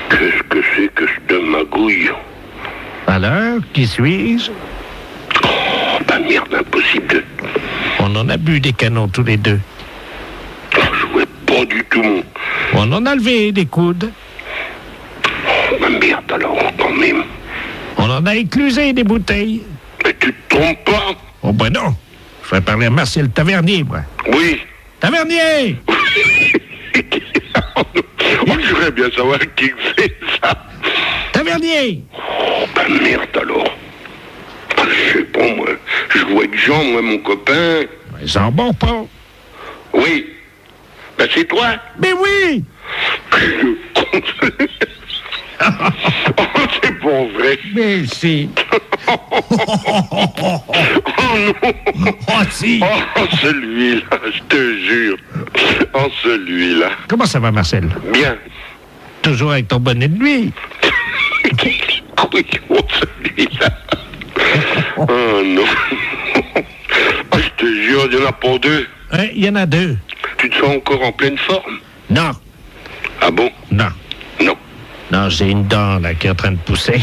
Qu'est-ce que c'est que ce de magouille? Alors, qui suis-je? Oh, bah merde, impossible de... On en a bu des canons tous les deux. Oh, je vois pas du tout. On en a levé des coudes. Oh, bah merde alors, quand même. On en a éclusé des bouteilles. Mais tu te trompes pas? Oh ben non. Je vais parler à Marcel Tavernier, moi. Oui. Tavernier! Oh, je voudrais bien savoir qui c'est ça. Tavernier! Oh, bah merde alors. Je sais pas, moi. Je vois avec Jean, moi, mon copain. Jean Bonpont. Oui. Ben c'est toi. Mais oui! Oh, C'est pas vrai. Mais si. Oh non. Oh si. Oh, celui-là, je te jure. Oh, celui-là. Comment ça va, Marcel? Bien. Toujours avec ton bonnet de nuit. Oui, oh, celui-là. Oh non. Oh, je te jure, il y en a pas deux. Oui, il y en a deux. Tu te sens encore en pleine forme? Non. Ah bon? Non. Non. Non, j'ai une dent là qui est en train de pousser.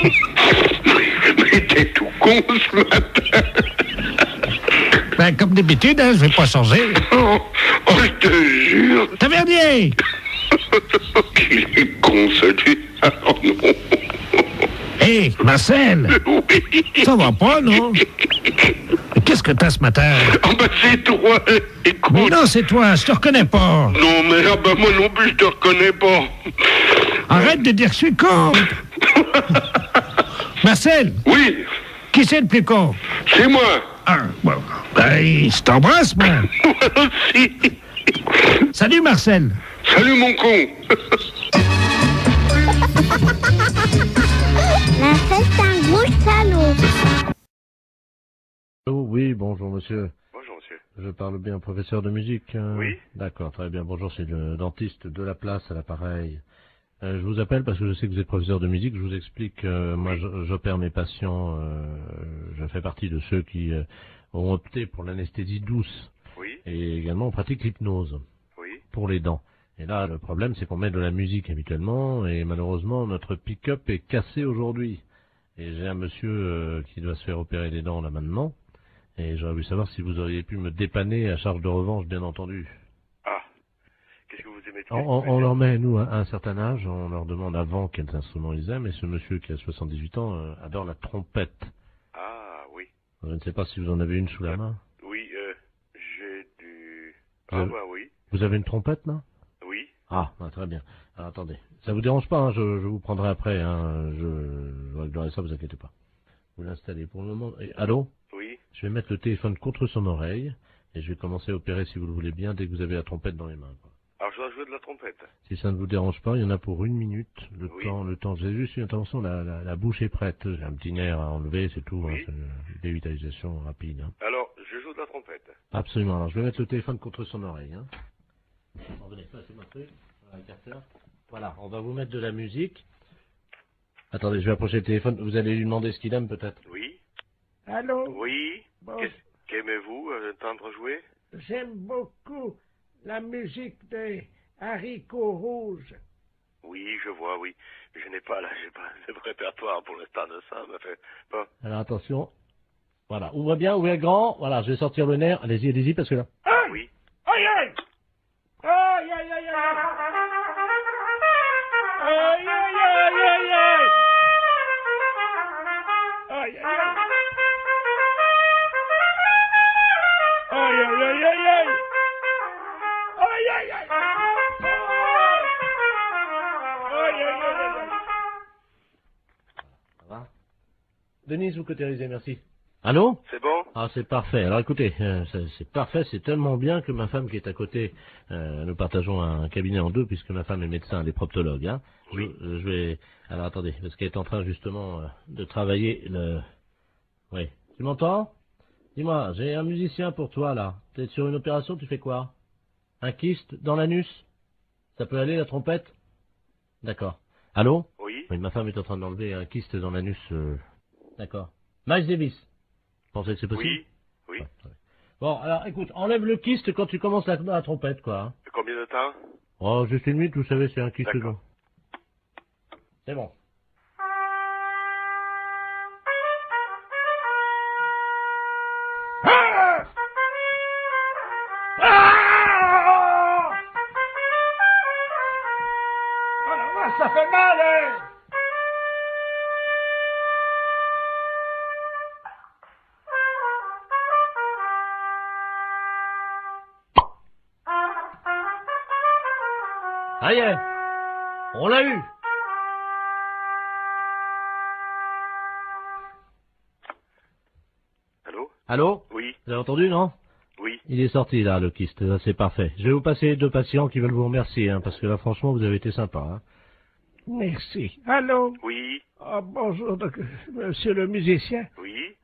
Mais t'es tout con ce matin. Ben, comme d'habitude, hein, je vais pas changer. Oh, je te jure. Tavernier. Qu'il est con celui-là. Oh non. Hé, Marcel. Oui. Ça va pas, non? Qu'est-ce que t'as ce matin? Ah ben c'est toi, écoute. Mais non, c'est toi, je te reconnais pas. Non mais ah ben moi non plus je te reconnais pas. Arrête de dire que je suis con. Marcel. Oui. Qui c'est le plus con? C'est moi. Ah, bon. Ben, je t'embrasse, moi. Moi aussi. Salut, Marcel. Salut mon con. La fête, c'est un gros salaud. Oh, oui, bonjour monsieur. Bonjour monsieur. Je parle bien professeur de musique. Oui. D'accord, très bien. Bonjour, c'est le dentiste de la place à l'appareil. Je vous appelle parce que je sais que vous êtes professeur de musique. Je vous explique, moi j'opère mes patients, je fais partie de ceux qui ont opté pour l'anesthésie douce. Oui. Et également on pratique l'hypnose. Oui. Pour les dents. Et là, le problème, c'est qu'on met de la musique habituellement, et malheureusement, notre pick-up est cassé aujourd'hui. Et j'ai un monsieur qui doit se faire opérer les dents là maintenant, et j'aurais voulu savoir si vous auriez pu me dépanner à charge de revanche, bien entendu. Ah. Qu'est-ce que vous aimez? On leur met, nous, à un certain âge, on leur demande avant quels instruments ils aiment, et ce monsieur qui a 78 ans adore la trompette. Ah, oui. Je ne sais pas si vous en avez une sous la main. Oui, j'ai du... Ah, bah oui. Vous avez une trompette, là? Oui. Ah, très bien. Alors, attendez. Ça vous dérange pas, hein, je vous prendrai après, hein, je réglerai ça, vous inquiétez pas. Vous l'installez pour le moment. Et, allô? Oui. Je vais mettre le téléphone contre son oreille, et je vais commencer à opérer, si vous le voulez bien, dès que vous avez la trompette dans les mains, quoi. Alors, je dois jouer de la trompette. Si ça ne vous dérange pas, il y en a pour 1 minute, le temps. J'ai juste une intervention, la bouche est prête. J'ai un petit nerf à enlever, c'est tout, hein, c'est une dévitalisation rapide, hein. Alors, je joue de la trompette. Absolument. Alors, je vais mettre le téléphone contre son oreille, hein. Revenez, ça, c'est mon truc. Voilà, on va vous mettre de la musique. Attendez, je vais approcher le téléphone. Vous allez lui demander ce qu'il aime, peut-être. Oui. Allô? Oui. Bon. Qu'aimez-vous entendre jouer? J'aime beaucoup la musique des haricots rouges. Oui, je vois, oui. Mais j'ai pas de répertoire pour l'instant de ça, mais fait... Bon. Alors, attention. Voilà, ouvrez bien, ouvrez grand. Voilà, je vais sortir le nerf. Allez-y, parce que là... Aïe! Oui. Aïe, aïe! Aïe, aïe, aïe, aïe! Aïe, aïe, aïe, aïe, aïe! Aïe, aïe, aïe! Aïe, aïe, aïe, aïe, aïe! Aïe, aïe, aïe! Aïe, aïe, aïe, aïe! Ça va? Denise, vous cautérisez, merci. Allô? C'est bon? Ah, c'est parfait. Alors écoutez, c'est parfait, c'est tellement bien que ma femme qui est à côté, nous partageons un cabinet en deux puisque ma femme est médecin, elle est proctologue, hein. Oui. Je vais... Alors attendez, parce qu'elle est en train justement de travailler le... Oui. Tu m'entends? Dis-moi, j'ai un musicien pour toi là. T'es sur une opération, tu fais quoi? Un kyste dans l'anus? Ça peut aller, la trompette? D'accord. Allô? Oui. Oui, ma femme est en train d'enlever un kyste dans l'anus. D'accord. Miles Davis. Vous pensez que c'est possible? Oui. Oui. Ouais. Bon, alors écoute, enlève le kyste quand tu commences la trompette, quoi. Hein. Combien de temps? Oh, juste 1 minute, vous savez, c'est un kyste long. C'est bon. Ça fait mal, hein? Ça y est, on l'a eu. Allô? Allô? Oui. Vous avez entendu, non? Oui. Il est sorti, là, le kyste. Là, c'est parfait. Je vais vous passer 2 patients qui veulent vous remercier, hein, parce que là, franchement, vous avez été sympa, hein. Merci. Allô? Oui. Oh, bonjour, monsieur le musicien. Oui.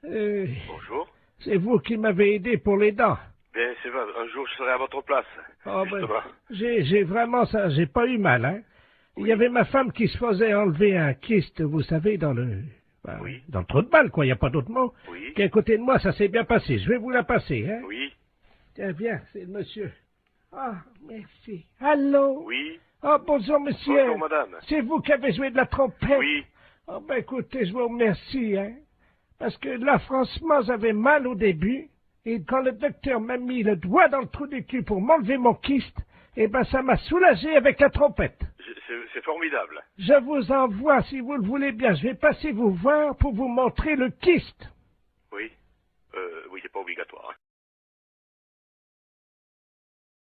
Bonjour. C'est vous qui m'avez aidé pour les dents. Bien, c'est vrai, un jour je serai à votre place. Oh, justement. J'ai vraiment ça, j'ai pas eu mal, hein. Il y avait ma femme qui se faisait enlever un kyste, vous savez, dans le trou de balle, quoi, il n'y a pas d'autre mot. Oui. Qui est à côté de moi, ça s'est bien passé. Je vais vous la passer, hein. Oui. Tiens, bien, c'est le monsieur. Ah, merci. Allô? Oui. Oh, bonjour, monsieur. Bonjour, madame. C'est vous qui avez joué de la trompette? Oui. Oh, ben, écoutez, je vous remercie, hein. Parce que là, franchement, j'avais mal au début. Et quand le docteur m'a mis le doigt dans le trou du cul pour m'enlever mon kyste, eh ben, ça m'a soulagé avec la trompette. C'est formidable. Je vous envoie, si vous le voulez bien. Je vais passer vous voir pour vous montrer le kyste.